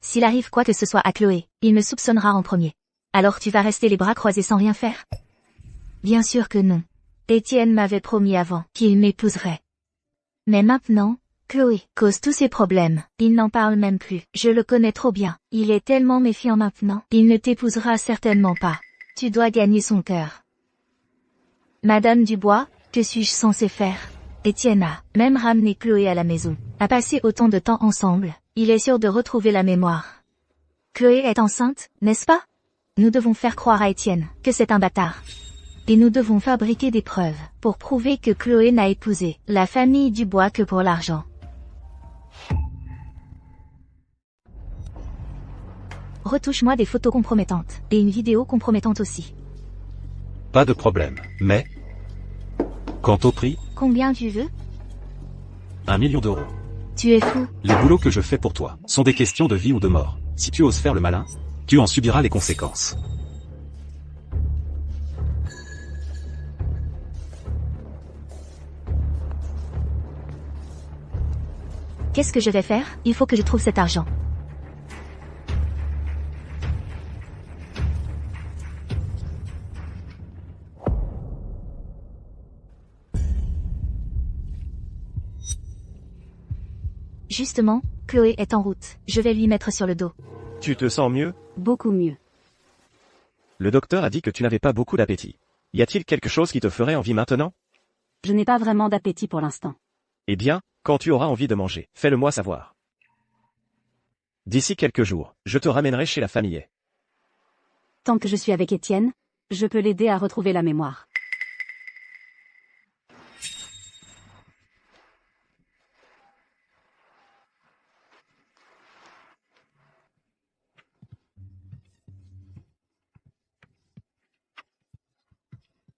S'il arrive quoi que ce soit à Chloé, il me soupçonnera en premier. Alors tu vas rester les bras croisés sans rien faire? Bien sûr que non. Étienne m'avait promis avant qu'il m'épouserait. Mais maintenant, Chloé cause tous ses problèmes. Il n'en parle même plus. Je le connais trop bien. Il est tellement méfiant maintenant. Il ne t'épousera certainement pas. Tu dois gagner son cœur. Madame Dubois, que suis-je censé faire? Étienne a même ramené Chloé à la maison. A passé autant de temps ensemble. Il est sûr de retrouver la mémoire. Chloé est enceinte, n'est-ce pas? Nous devons faire croire à Étienne que c'est un bâtard. Et nous devons fabriquer des preuves pour prouver que Chloé n'a épousé la famille Dubois que pour l'argent. Retouche-moi des photos compromettantes et une vidéo compromettante aussi. Pas de problème. Mais... Quant au prix, Combien tu veux? 1 million d'euros. Tu es fou. Les boulots que je fais pour toi sont des questions de vie ou de mort. Si tu oses faire le malin, tu en subiras les conséquences. Qu'est-ce que je vais faire? Il faut que je trouve cet argent. Justement, Chloé est en route. Je vais lui mettre sur le dos. Tu te sens mieux? Beaucoup mieux. Le docteur a dit que tu n'avais pas beaucoup d'appétit. Y a-t-il quelque chose qui te ferait envie maintenant? Je n'ai pas vraiment d'appétit pour l'instant. Eh bien, quand tu auras envie de manger, fais-le-moi savoir. D'ici quelques jours, je te ramènerai chez la famille. Tant que je suis avec Étienne, je peux l'aider à retrouver la mémoire.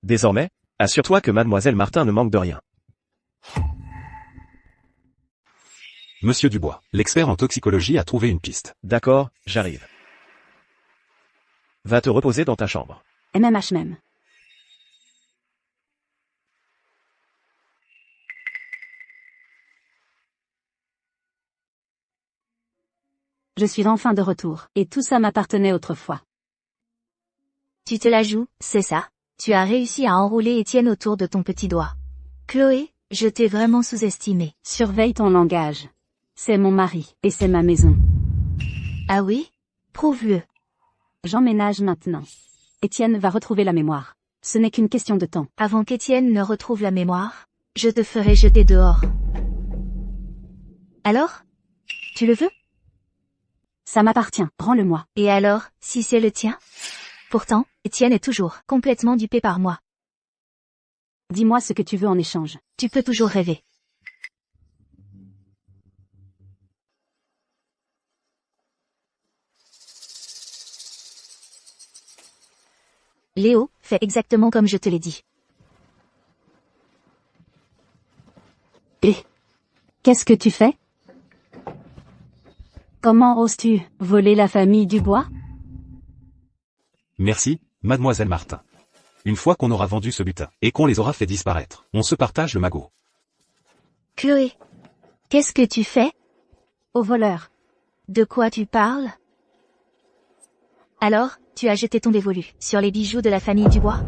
Désormais, assure-toi que mademoiselle Martin ne manque de rien. Monsieur Dubois, l'expert en toxicologie a trouvé une piste. D'accord, j'arrive. Va te reposer dans ta chambre. MMH même. Je suis enfin de retour, et tout ça m'appartenait autrefois. Tu te la joues, c'est ça? Tu as réussi à enrouler Étienne autour de ton petit doigt. Chloé, je t'ai vraiment sous-estimé. Surveille ton langage. C'est mon mari, et c'est ma maison. Ah oui? Prouve-le. J'emménage maintenant. Étienne va retrouver la mémoire. Ce n'est qu'une question de temps. Avant qu'Étienne ne retrouve la mémoire, je te ferai jeter dehors. Alors? Tu le veux? Ça m'appartient, rends-le-moi. Et alors, si c'est le tien? Pourtant, Étienne est toujours complètement dupé par moi. Dis-moi ce que tu veux en échange. Tu peux toujours rêver. Léo, fais exactement comme je te l'ai dit. Et qu'est-ce que tu fais? Comment oses-tu voler la famille Dubois? Merci, mademoiselle Martin. Une fois qu'on aura vendu ce butin, et qu'on les aura fait disparaître, on se partage le magot. Chloé, qu'est-ce que tu fais? Au voleur. De quoi tu parles? Alors, tu as jeté ton dévolu sur les bijoux de la famille Dubois?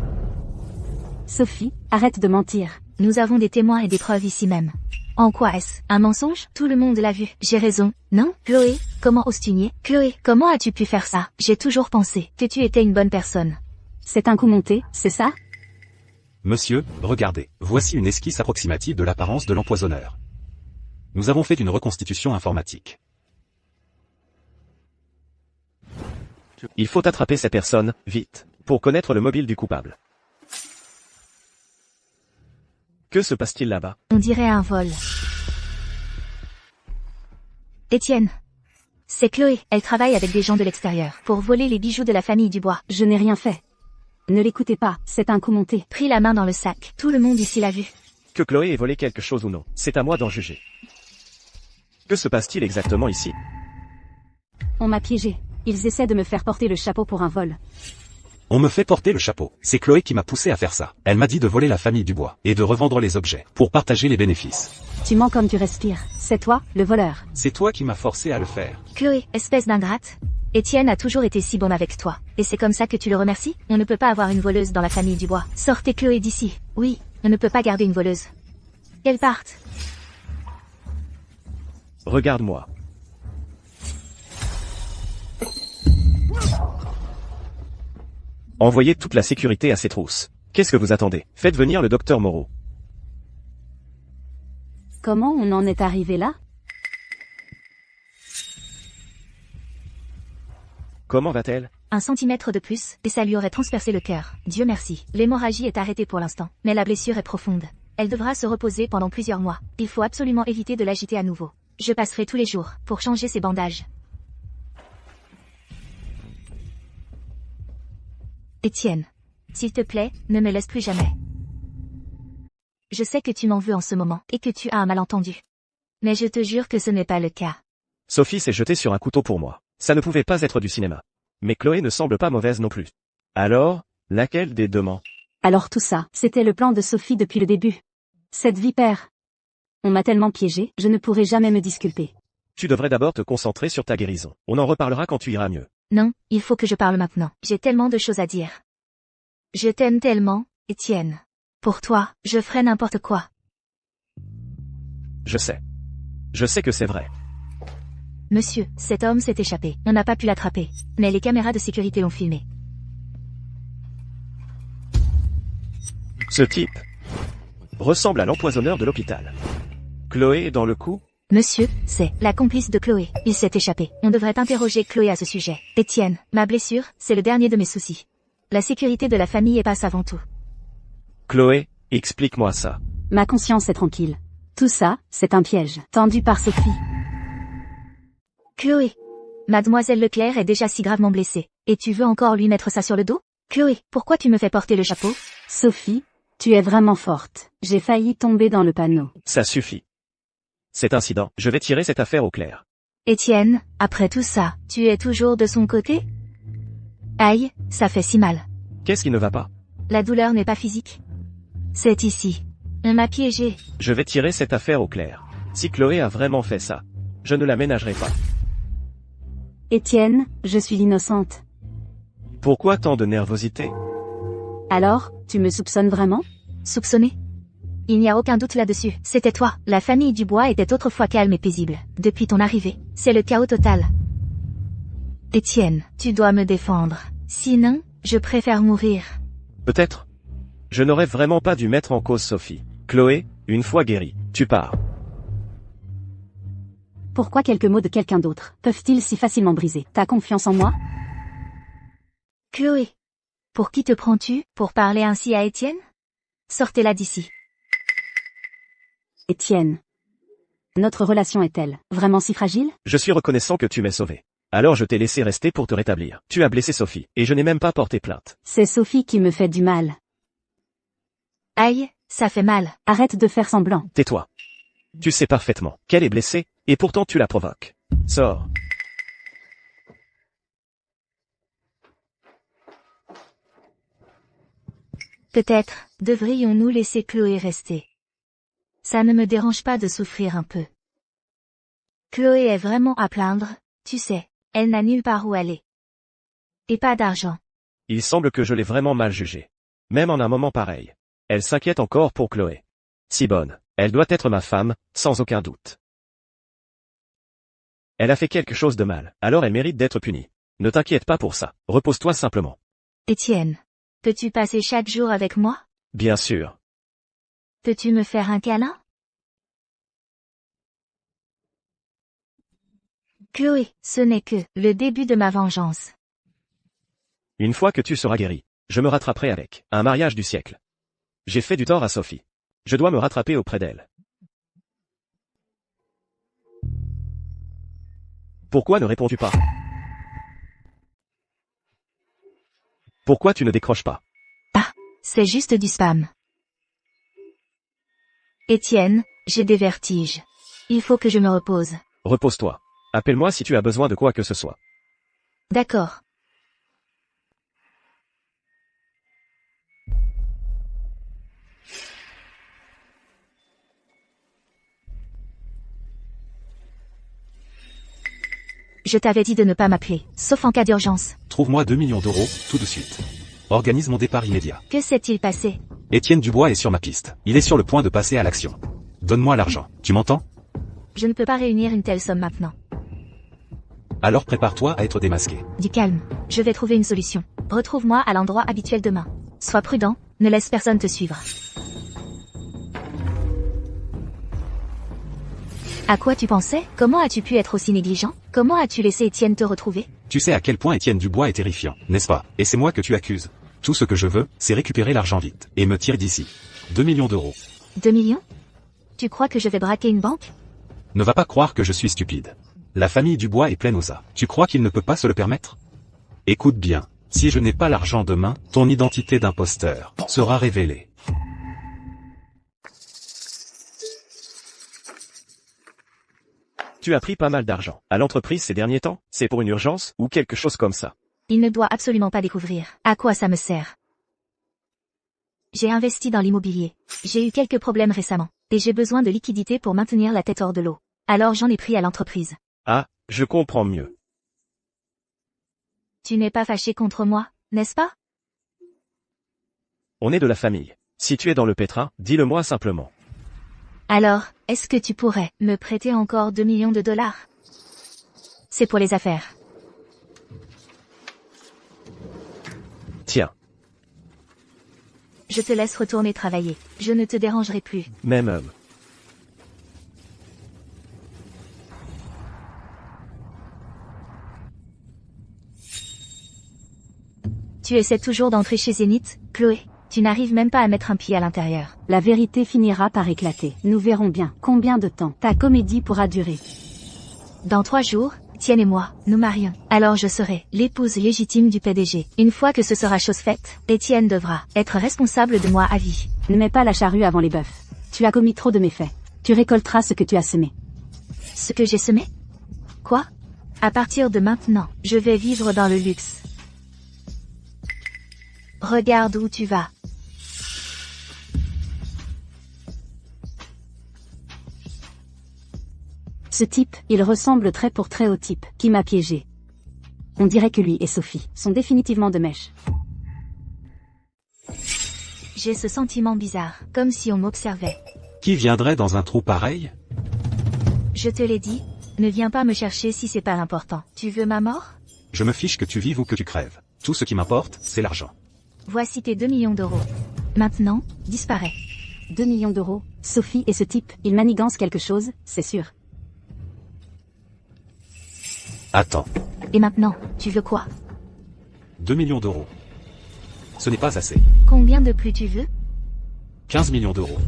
Sophie, arrête de mentir. Nous avons des témoins et des preuves ici même. En quoi est-ce un mensonge? Tout le monde l'a vu. J'ai raison, non? Chloé, comment oses-tu nier? Chloé, comment as-tu pu faire ça? J'ai toujours pensé que tu étais une bonne personne. C'est un coup monté, c'est ça? Monsieur, regardez, voici une esquisse approximative de l'apparence de l'empoisonneur. Nous avons fait une reconstitution informatique. Il faut attraper ces personnes, vite, pour connaître le mobile du coupable. Que se passe-t-il là-bas? On dirait un vol. Étienne. C'est Chloé, elle travaille avec des gens de l'extérieur pour voler les bijoux de la famille Dubois. Je n'ai rien fait. Ne l'écoutez pas, c'est un coup monté. Pris la main dans le sac, tout le monde ici l'a vu. Que Chloé ait volé quelque chose ou non, c'est à moi d'en juger. Que se passe-t-il exactement ici? On m'a piégé. Ils essaient de me faire porter le chapeau pour un vol. On me fait porter le chapeau. C'est Chloé qui m'a poussé à faire ça. Elle m'a dit de voler la famille Dubois, et de revendre les objets, pour partager les bénéfices. Tu mens comme tu respires. C'est toi, le voleur. C'est toi qui m'as forcé à le faire. Chloé, espèce d'ingrate. Étienne a toujours été si bon avec toi. Et c'est comme ça que tu le remercies? On ne peut pas avoir une voleuse dans la famille Dubois. Sortez Chloé d'ici. Oui, on ne peut pas garder une voleuse. Qu'elle parte. Regarde-moi. Envoyez toute la sécurité à ces trousses. Qu'est-ce que vous attendez? Faites venir le docteur Moreau. Comment on en est arrivé là? Comment va-t-elle? 1 centimètre de plus, et ça lui aurait transpercé le cœur. Dieu merci. L'hémorragie est arrêtée pour l'instant, mais la blessure est profonde. Elle devra se reposer pendant plusieurs mois. Il faut absolument éviter de l'agiter à nouveau. Je passerai tous les jours pour changer ses bandages. Étienne, s'il te plaît, ne me laisse plus jamais. Je sais que tu m'en veux en ce moment, et que tu as un malentendu. Mais je te jure que ce n'est pas le cas. Sophie s'est jetée sur un couteau pour moi. Ça ne pouvait pas être du cinéma. Mais Chloé ne semble pas mauvaise non plus. Alors, laquelle des deux ment? Alors tout ça, c'était le plan de Sophie depuis le début. Cette vipère. On m'a tellement piégé, je ne pourrai jamais me disculper. Tu devrais d'abord te concentrer sur ta guérison. On en reparlera quand tu iras mieux. Non, il faut que je parle maintenant. J'ai tellement de choses à dire. Je t'aime tellement, Étienne. Pour toi, je ferai n'importe quoi. Je sais. Je sais que c'est vrai. Monsieur, cet homme s'est échappé. On n'a pas pu l'attraper. Mais les caméras de sécurité l'ont filmé. Ce type ressemble à l'empoisonneur de l'hôpital. Chloé est dans le coup? Monsieur, c'est la complice de Chloé. Il s'est échappé. On devrait interroger Chloé à ce sujet. Étienne, ma blessure, c'est le dernier de mes soucis. La sécurité de la famille passe avant tout. Chloé, explique-moi ça. Ma conscience est tranquille. Tout ça, c'est un piège, tendu par Sophie. Chloé, mademoiselle Leclerc est déjà si gravement blessée. Et tu veux encore lui mettre ça sur le dos? Chloé, pourquoi tu me fais porter le chapeau? Sophie, tu es vraiment forte. J'ai failli tomber dans le panneau. Ça suffit. Cet incident, je vais tirer cette affaire au clair. Étienne, après tout ça, tu es toujours de son côté? Aïe, ça fait si mal. Qu'est-ce qui ne va pas? La douleur n'est pas physique. C'est ici. On m'a piégé. Je vais tirer cette affaire au clair. Si Chloé a vraiment fait ça, je ne la ménagerai pas. Étienne, je suis l'innocente. Pourquoi tant de nervosité? Alors, tu me soupçonnes vraiment? Soupçonné? Il n'y a aucun doute là-dessus. C'était toi. La famille Dubois était autrefois calme et paisible. Depuis ton arrivée, c'est le chaos total. Étienne, tu dois me défendre. Sinon, je préfère mourir. Peut-être. Je n'aurais vraiment pas dû mettre en cause Sophie. Chloé, une fois guérie, tu pars. Pourquoi quelques mots de quelqu'un d'autre peuvent-ils si facilement briser ta confiance en moi? Chloé, pour qui te prends-tu pour parler ainsi à Étienne? Sortez-la d'ici. Étienne. Notre relation est-elle vraiment si fragile? Je suis reconnaissant que tu m'aies sauvé. Alors je t'ai laissé rester pour te rétablir. Tu as blessé Sophie, et je n'ai même pas porté plainte. C'est Sophie qui me fait du mal. Aïe, ça fait mal. Arrête de faire semblant. Tais-toi. Tu sais parfaitement qu'elle est blessée, et pourtant tu la provoques. Sors. Peut-être, devrions-nous laisser Chloé rester. Ça ne me dérange pas de souffrir un peu. Chloé est vraiment à plaindre, tu sais, elle n'a nulle part où aller. Et pas d'argent. Il semble que je l'ai vraiment mal jugée. Même en un moment pareil. Elle s'inquiète encore pour Chloé. Si bonne, elle doit être ma femme, sans aucun doute. Elle a fait quelque chose de mal, alors elle mérite d'être punie. Ne t'inquiète pas pour ça, repose-toi simplement. Étienne, peux-tu passer chaque jour avec moi? Bien sûr. Peux-tu me faire un câlin? Chloé, ce n'est que le début de ma vengeance. Une fois que tu seras guérie, je me rattraperai avec un mariage du siècle. J'ai fait du tort à Sophie. Je dois me rattraper auprès d'elle. Pourquoi ne réponds-tu pas? Pourquoi tu ne décroches pas? Ah, c'est juste du spam. Étienne, j'ai des vertiges. Il faut que je me repose. Repose-toi. Appelle-moi si tu as besoin de quoi que ce soit. D'accord. Je t'avais dit de ne pas m'appeler, sauf en cas d'urgence. Trouve-moi 2 millions d'euros, tout de suite. Organise mon départ immédiat. Que s'est-il passé? Étienne Dubois est sur ma piste. Il est sur le point de passer à l'action. Donne-moi l'argent. Tu m'entends? Je ne peux pas réunir une telle somme maintenant. Alors prépare-toi à être démasqué. Du calme. Je vais trouver une solution. Retrouve-moi à l'endroit habituel demain. Sois prudent, ne laisse personne te suivre. À quoi tu pensais? Comment as-tu pu être aussi négligent? Comment as-tu laissé Étienne te retrouver? Tu sais à quel point Étienne Dubois est terrifiant, n'est-ce pas? Et c'est moi que tu accuses. Tout ce que je veux, c'est récupérer l'argent vite, et me tirer d'ici. 2 millions d'euros. 2 millions? Tu crois que je vais braquer une banque? Ne va pas croire que je suis stupide. La famille Dubois est pleine aux as. Tu crois qu'il ne peut pas se le permettre? Écoute bien, si je n'ai pas l'argent demain, ton identité d'imposteur sera révélée. Tu as pris pas mal d'argent à l'entreprise ces derniers temps, c'est pour une urgence ou quelque chose comme ça. Il ne doit absolument pas découvrir. À quoi ça me sert? J'ai investi dans l'immobilier. J'ai eu quelques problèmes récemment. Et j'ai besoin de liquidités pour maintenir la tête hors de l'eau. Alors j'en ai pris à l'entreprise. Ah, je comprends mieux. Tu n'es pas fâché contre moi, n'est-ce pas? On est de la famille. Si tu es dans le pétrin, dis-le-moi simplement. Alors, est-ce que tu pourrais me prêter encore 2 millions de dollars? C'est pour les affaires. Tiens, Je te laisse retourner travailler. Je ne te dérangerai plus. même homme. Tu essaies toujours d'entrer chez Zénith, Chloé. Tu n'arrives même pas à mettre un pied à l'intérieur. La vérité finira par éclater. Nous verrons bien combien de temps ta comédie pourra durer. Dans 3 jours, Étienne et moi, nous marions. Alors je serai l'épouse légitime du PDG. Une fois que ce sera chose faite, Étienne devra être responsable de moi à vie. Ne mets pas la charrue avant les bœufs. Tu as commis trop de méfaits. Tu récolteras ce que tu as semé. Ce que j'ai semé? Quoi? À partir de maintenant, je vais vivre dans le luxe. Regarde où tu vas. Ce type, il ressemble trait pour trait au type qui m'a piégé. On dirait que lui et Sophie sont définitivement de mèche. J'ai ce sentiment bizarre, comme si on m'observait. Qui viendrait dans un trou pareil? Je te l'ai dit, ne viens pas me chercher si c'est pas important. Tu veux ma mort? Je me fiche que tu vives ou que tu crèves. Tout ce qui m'importe, c'est l'argent. Voici tes 2 millions d'euros. Maintenant, disparais. 2 millions d'euros. Sophie et ce type, ils manigancent quelque chose, c'est sûr. Attends, Et maintenant, tu veux quoi? 2 millions d'euros. Ce n'est pas assez. Combien de plus tu veux? 15 millions d'euros.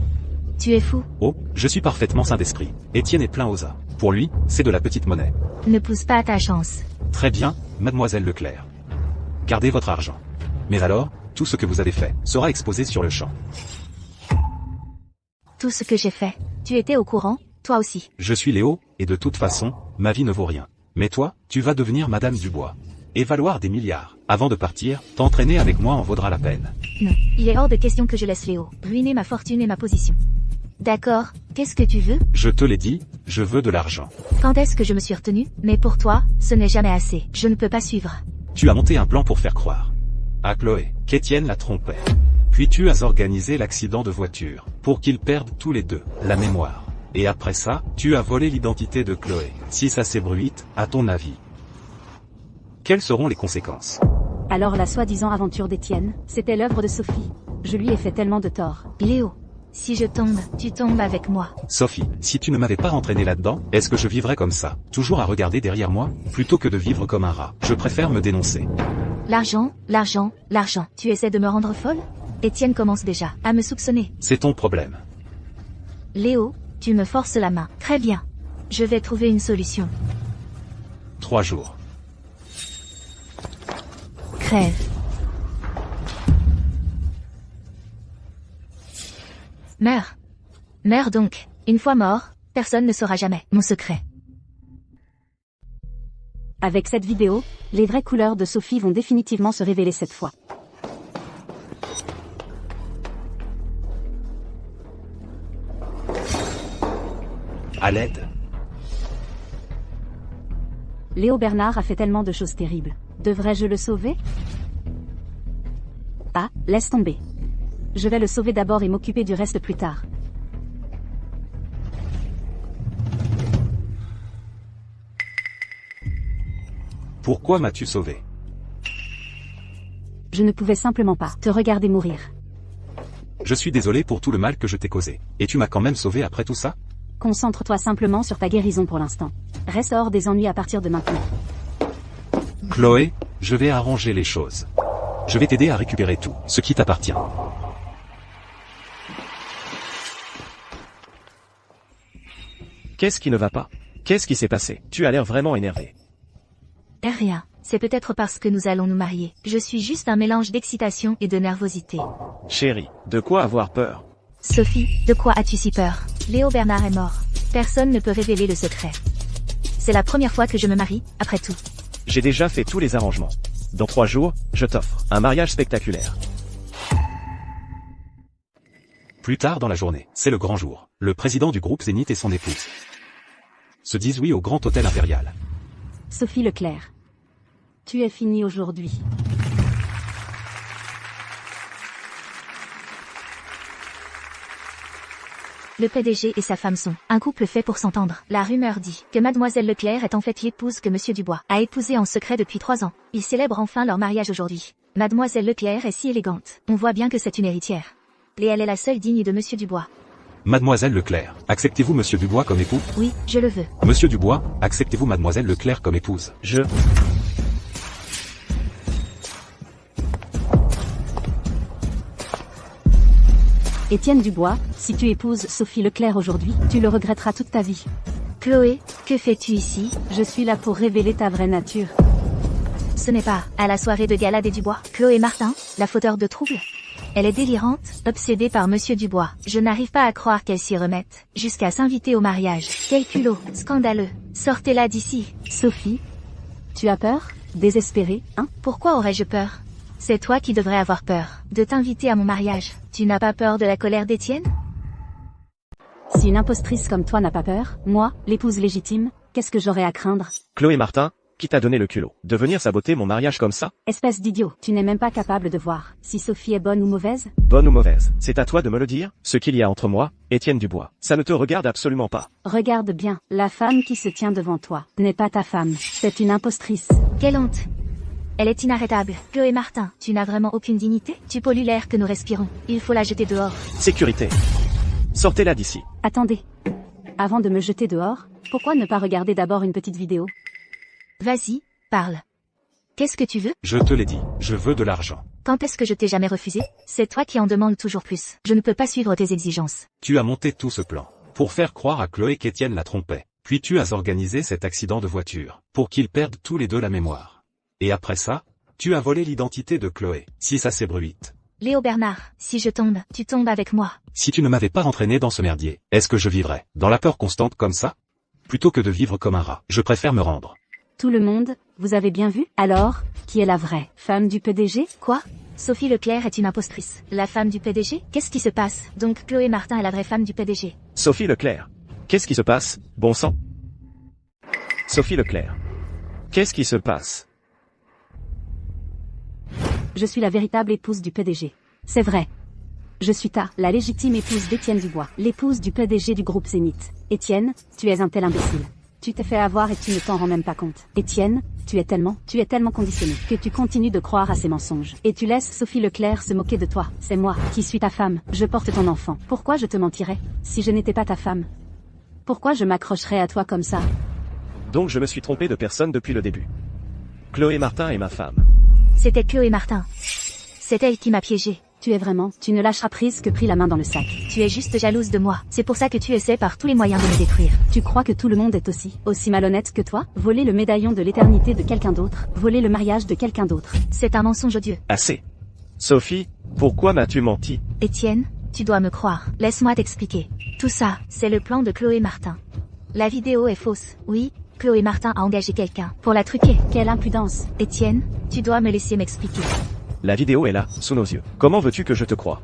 Tu es fou. Oh, je suis parfaitement sain d'esprit. Étienne est plein aux as. Pour lui, c'est de la petite monnaie. Ne pousse pas ta chance. Très bien, mademoiselle Leclerc. Gardez votre argent. Mais alors, tout ce que vous avez fait sera exposé sur le champ. Tout ce que j'ai fait. Tu étais au courant, toi aussi. Je suis Léo, et de toute façon, ma vie ne vaut rien. Mais toi, tu vas devenir Madame Dubois. Et valoir des milliards. Avant de partir, t'entraîner avec moi en vaudra la peine. Non, il est hors de question que je laisse Léo ruiner ma fortune et ma position. D'accord, qu'est-ce que tu veux? Je te l'ai dit, je veux de l'argent. Quand est-ce que je me suis retenue? Mais pour toi, ce n'est jamais assez. Je ne peux pas suivre. Tu as monté un plan pour faire croire à Chloé qu'Étienne la trompait. Puis tu as organisé l'accident de voiture, pour qu'ils perdent tous les deux la mémoire. Et après ça, tu as volé l'identité de Chloé. Si ça s'ébruite, à ton avis, quelles seront les conséquences? Alors la soi-disant aventure d'Étienne, c'était l'œuvre de Sophie. Je lui ai fait tellement de tort. Léo, si je tombe, tu tombes avec moi. Sophie, si tu ne m'avais pas entraîné là-dedans, est-ce que je vivrais comme ça, toujours à regarder derrière moi, plutôt que de vivre comme un rat? Je préfère me dénoncer. L'argent, l'argent, l'argent. Tu essaies de me rendre folle? Étienne commence déjà à me soupçonner. C'est ton problème. Léo, tu me forces la main. Très bien. Je vais trouver une solution. 3 jours. Crève. Meurs. Meurs donc. Une fois mort, personne ne saura jamais mon secret. Avec cette vidéo, les vraies couleurs de Sophie vont définitivement se révéler cette fois. À l'aide. Léo Bernard a fait tellement de choses terribles. Devrais-je le sauver? Ah, laisse tomber. Je vais le sauver d'abord et m'occuper du reste plus tard. Pourquoi m'as-tu sauvé? Je ne pouvais simplement pas te regarder mourir. Je suis désolé pour tout le mal que je t'ai causé. Et tu m'as quand même sauvé après tout ça? Concentre-toi simplement sur ta guérison pour l'instant. Reste hors des ennuis à partir de maintenant. Chloé, je vais arranger les choses. Je vais t'aider à récupérer tout, ce qui t'appartient. Qu'est-ce qui ne va pas? Qu'est-ce qui s'est passé? Tu as l'air vraiment énervé. Rien. C'est peut-être parce que nous allons nous marier. Je suis juste un mélange d'excitation et de nervosité. Chérie, de quoi avoir peur? Sophie, de quoi as-tu si peur? Léo Bernard est mort. Personne ne peut révéler le secret. C'est la première fois que je me marie, après tout. J'ai déjà fait tous les arrangements. Dans 3 jours, je t'offre un mariage spectaculaire. Plus tard dans la journée, c'est le grand jour. Le président du groupe Zénith et son épouse se disent oui au Grand Hôtel Impérial. Sophie Leclerc. Tu es finie aujourd'hui. Le PDG et sa femme sont un couple fait pour s'entendre. La rumeur dit que Mademoiselle Leclerc est en fait l'épouse que Monsieur Dubois a épousée en secret depuis 3 ans. Ils célèbrent enfin leur mariage aujourd'hui. Mademoiselle Leclerc est si élégante. On voit bien que c'est une héritière. Et elle est la seule digne de Monsieur Dubois. Mademoiselle Leclerc, acceptez-vous Monsieur Dubois comme époux? Oui, je le veux. Monsieur Dubois, acceptez-vous Mademoiselle Leclerc comme épouse? Étienne Dubois, si tu épouses Sophie Leclerc aujourd'hui, tu le regretteras toute ta vie. Chloé, que fais-tu ici? Je suis là pour révéler ta vraie nature. Ce n'est pas à la soirée de gala des Dubois. Chloé Martin, la fauteur de troubles. Elle est délirante, obsédée par Monsieur Dubois. Je n'arrive pas à croire qu'elle s'y remette. Jusqu'à s'inviter au mariage. Quel culot, scandaleux. Sortez-la d'ici. Sophie, tu as peur? Désespérée, hein? Pourquoi aurais-je peur? C'est toi qui devrais avoir peur de t'inviter à mon mariage. Tu n'as pas peur de la colère d'Étienne? Si une impostrice comme toi n'a pas peur, moi, l'épouse légitime, qu'est-ce que j'aurais à craindre? Chloé Martin, qui t'a donné le culot de venir saboter mon mariage comme ça? Espèce d'idiot, tu n'es même pas capable de voir si Sophie est bonne ou mauvaise? Bonne ou mauvaise, c'est à toi de me le dire. Ce qu'il y a entre moi, Étienne Dubois, ça ne te regarde absolument pas. Regarde bien, la femme qui se tient devant toi n'est pas ta femme, c'est une impostrice. Quelle honte! Elle est inarrêtable. Chloé Martin, tu n'as vraiment aucune dignité? Tu pollues l'air que nous respirons. Il faut la jeter dehors. Sécurité. Sortez-la d'ici. Attendez. Avant de me jeter dehors, pourquoi ne pas regarder d'abord une petite vidéo? Vas-y, parle. Qu'est-ce que tu veux? Je te l'ai dit, je veux de l'argent. Quand est-ce que je t'ai jamais refusé? C'est toi qui en demandes toujours plus. Je ne peux pas suivre tes exigences. Tu as monté tout ce plan pour faire croire à Chloé qu'Étienne la trompait. Puis tu as organisé cet accident de voiture pour qu'ils perdent tous les deux la mémoire. Et après ça, tu as volé l'identité de Chloé. Si ça s'ébruite. Léo Bernard, si je tombe, tu tombes avec moi. Si tu ne m'avais pas entraîné dans ce merdier, est-ce que je vivrais dans la peur constante comme ça? Plutôt que de vivre comme un rat, je préfère me rendre. Tout le monde, vous avez bien vu? Alors, qui est la vraie femme du PDG? Quoi? Sophie Leclerc est une impostrice. La femme du PDG? Qu'est-ce qui se passe? Donc Chloé Martin est la vraie femme du PDG. Sophie Leclerc. Qu'est-ce qui se passe, bon sang? Sophie Leclerc. Qu'est-ce qui se passe? Je suis la véritable épouse du PDG. C'est vrai. Je suis la légitime épouse d'Étienne Dubois, l'épouse du PDG du groupe Zénith. Étienne, tu es un tel imbécile. Tu t'es fait avoir et tu ne t'en rends même pas compte. Étienne, tu es tellement conditionné que tu continues de croire à ces mensonges. Et tu laisses Sophie Leclerc se moquer de toi. C'est moi qui suis ta femme. Je porte ton enfant. Pourquoi je te mentirais si je n'étais pas ta femme? Pourquoi je m'accrocherais à toi comme ça? Donc je me suis trompé de personne depuis le début. Chloé Martin est ma femme. C'était Chloé Martin. C'est elle qui m'a piégée. Tu ne lâcheras prise que pris la main dans le sac. Tu es juste jalouse de moi. C'est pour ça que tu essaies par tous les moyens de me détruire. Tu crois que tout le monde est aussi malhonnête que toi? Voler le médaillon de l'éternité de quelqu'un d'autre, voler le mariage de quelqu'un d'autre. C'est un mensonge odieux. Assez. Sophie, pourquoi m'as-tu menti? Étienne, tu dois me croire. Laisse-moi t'expliquer. Tout ça, c'est le plan de Chloé Martin. La vidéo est fausse. Oui, Chloé Martin a engagé quelqu'un pour la truquer. Quelle impudence. Étienne, tu dois me laisser m'expliquer. La vidéo est là, sous nos yeux. Comment veux-tu que je te croie?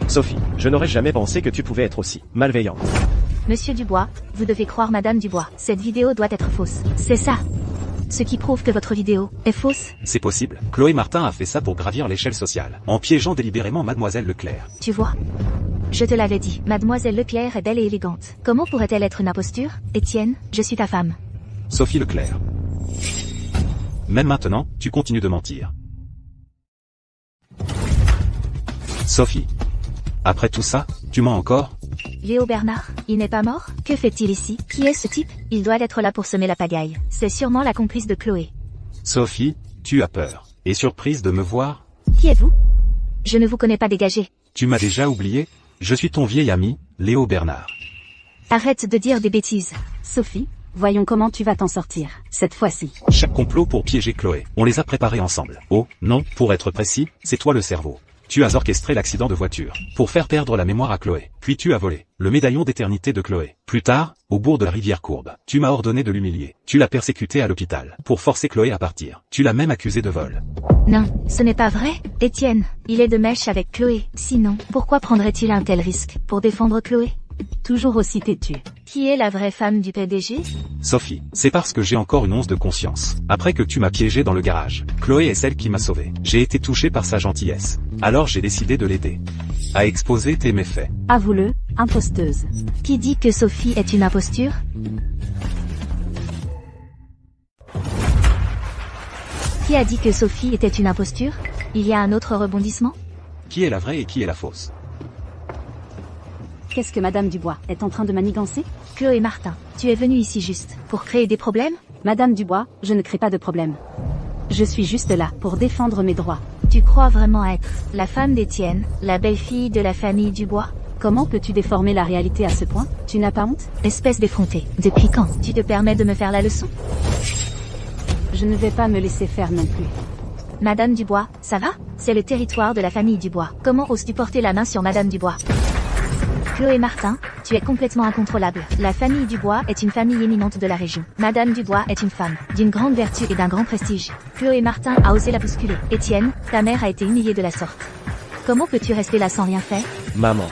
Sophie, je n'aurais jamais pensé que tu pouvais être aussi malveillante. Monsieur Dubois, vous devez croire Madame Dubois. Cette vidéo doit être fausse. C'est ça. Ce qui prouve que votre vidéo est fausse. C'est possible. Chloé Martin a fait ça pour gravir l'échelle sociale, en piégeant délibérément Mademoiselle Leclerc. Tu vois? Je te l'avais dit. Mademoiselle Leclerc est belle et élégante. Comment pourrait-elle être une imposture? Étienne, je suis ta femme. Sophie Leclerc. Même maintenant, tu continues de mentir. Sophie. Après tout ça, tu mens encore? Léo Bernard, il n'est pas mort? Que fait-il ici? Qui est ce type? Il doit être là pour semer la pagaille. C'est sûrement la complice de Chloé. Sophie, tu as peur. Et surprise de me voir? Qui êtes-vous? Je ne vous connais pas, dégagé. Tu m'as déjà oublié? Je suis ton vieil ami, Léo Bernard. Arrête de dire des bêtises. Sophie, voyons comment tu vas t'en sortir, cette fois-ci. Chaque complot pour piéger Chloé, on les a préparés ensemble. Oh, non, pour être précis, c'est toi le cerveau. Tu as orchestré l'accident de voiture, pour faire perdre la mémoire à Chloé. Puis tu as volé le médaillon d'éternité de Chloé. Plus tard, au bourg de la rivière Courbe, tu m'as ordonné de l'humilier. Tu l'as persécuté à l'hôpital, pour forcer Chloé à partir. Tu l'as même accusé de vol. Non, ce n'est pas vrai, Étienne. Il est de mèche avec Chloé. Sinon, pourquoi prendrait-il un tel risque? Pour défendre Chloé? Toujours aussi têtu. Qui est la vraie femme du PDG? Sophie, c'est parce que j'ai encore une once de conscience. Après que tu m'as piégé dans le garage, Chloé est celle qui m'a sauvé. J'ai été touché par sa gentillesse. Alors j'ai décidé de l'aider. À exposer tes méfaits. Avoue-le, imposteuse. Qui dit que Sophie est une imposture? Qui a dit que Sophie était une imposture? Il y a un autre rebondissement? Qui est la vraie et qui est la fausse? Qu'est-ce que Madame Dubois est en train de manigancer? Chloé Martin, tu es venue ici juste pour créer des problèmes? Madame Dubois, je ne crée pas de problème. Je suis juste là pour défendre mes droits. Tu crois vraiment être la femme d'Étienne, la belle-fille de la famille Dubois? Comment peux-tu déformer la réalité à ce point? Tu n'as pas honte? Espèce d'effrontée, depuis quand tu te permets de me faire la leçon? Je ne vais pas me laisser faire non plus. Madame Dubois, ça va? C'est le territoire de la famille Dubois. Comment oses-tu porter la main sur Madame Dubois? Chloé Martin, tu es complètement incontrôlable. La famille Dubois est une famille éminente de la région. Madame Dubois est une femme d'une grande vertu et d'un grand prestige. Chloé Martin a osé la bousculer. Étienne, ta mère a été humiliée de la sorte. Comment peux-tu rester là sans rien faire? Maman.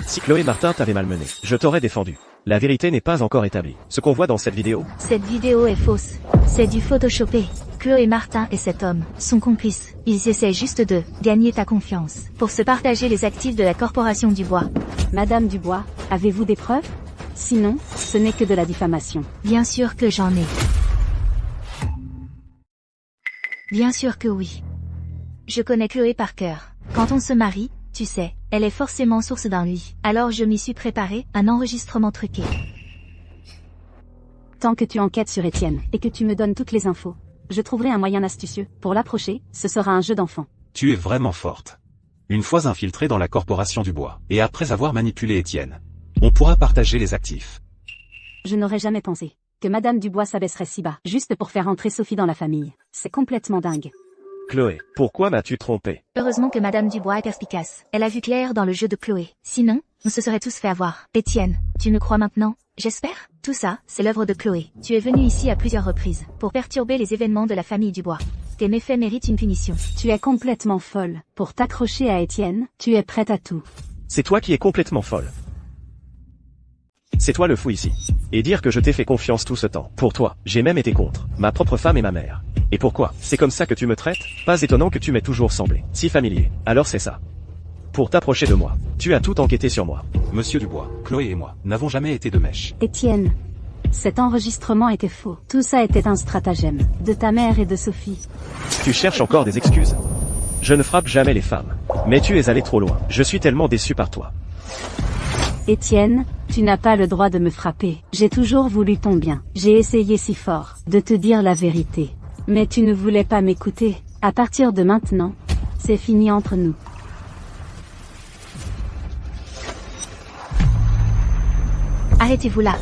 Si Chloé Martin t'avait malmené, je t'aurais défendu. La vérité n'est pas encore établie. Ce qu'on voit dans cette vidéo. Cette vidéo est fausse. C'est du photoshopé. Chloé Martin et cet homme sont complices. Ils essaient juste de gagner ta confiance pour se partager les actifs de la corporation Dubois. Madame Dubois, avez-vous des preuves? Sinon, ce n'est que de la diffamation. Bien sûr que j'en ai. Bien sûr que oui. Je connais Chloé par cœur. Quand on se marie, tu sais, elle est forcément source d'ennui. Alors je m'y suis préparé, un enregistrement truqué. Tant que tu enquêtes sur Étienne et que tu me donnes toutes les infos, je trouverai un moyen astucieux. Pour l'approcher, ce sera un jeu d'enfant. Tu es vraiment forte. Une fois infiltrée dans la corporation Dubois, et après avoir manipulé Étienne, on pourra partager les actifs. Je n'aurais jamais pensé que Madame Dubois s'abaisserait si bas, juste pour faire entrer Sophie dans la famille. C'est complètement dingue. Chloé, pourquoi m'as-tu trompé? Heureusement que Madame Dubois est perspicace. Elle a vu clair dans le jeu de Chloé. Sinon, on se serait tous fait avoir. Étienne, tu me crois maintenant? J'espère. Tout ça, c'est l'œuvre de Chloé. Tu es venu ici à plusieurs reprises, pour perturber les événements de la famille Dubois. Tes méfaits méritent une punition. Tu es complètement folle. Pour t'accrocher à Étienne, tu es prête à tout. C'est toi qui es complètement folle. C'est toi le fou ici. Et dire que je t'ai fait confiance tout ce temps. Pour toi, j'ai même été contre ma propre femme et ma mère. Et pourquoi? C'est comme ça que tu me traites? Pas étonnant que tu m'aies toujours semblé si familier. Alors c'est ça. Pour t'approcher de moi, tu as tout enquêté sur moi. Monsieur Dubois, Chloé et moi n'avons jamais été de mèche. Étienne, cet enregistrement était faux. Tout ça était un stratagème de ta mère et de Sophie. Tu cherches encore des excuses. Je ne frappe jamais les femmes. Mais tu es allé trop loin. Je suis tellement déçu par toi. Étienne, tu n'as pas le droit de me frapper. J'ai toujours voulu ton bien. J'ai essayé si fort de te dire la vérité. Mais tu ne voulais pas m'écouter. À partir de maintenant, c'est fini entre nous. Arrêtez-vous là.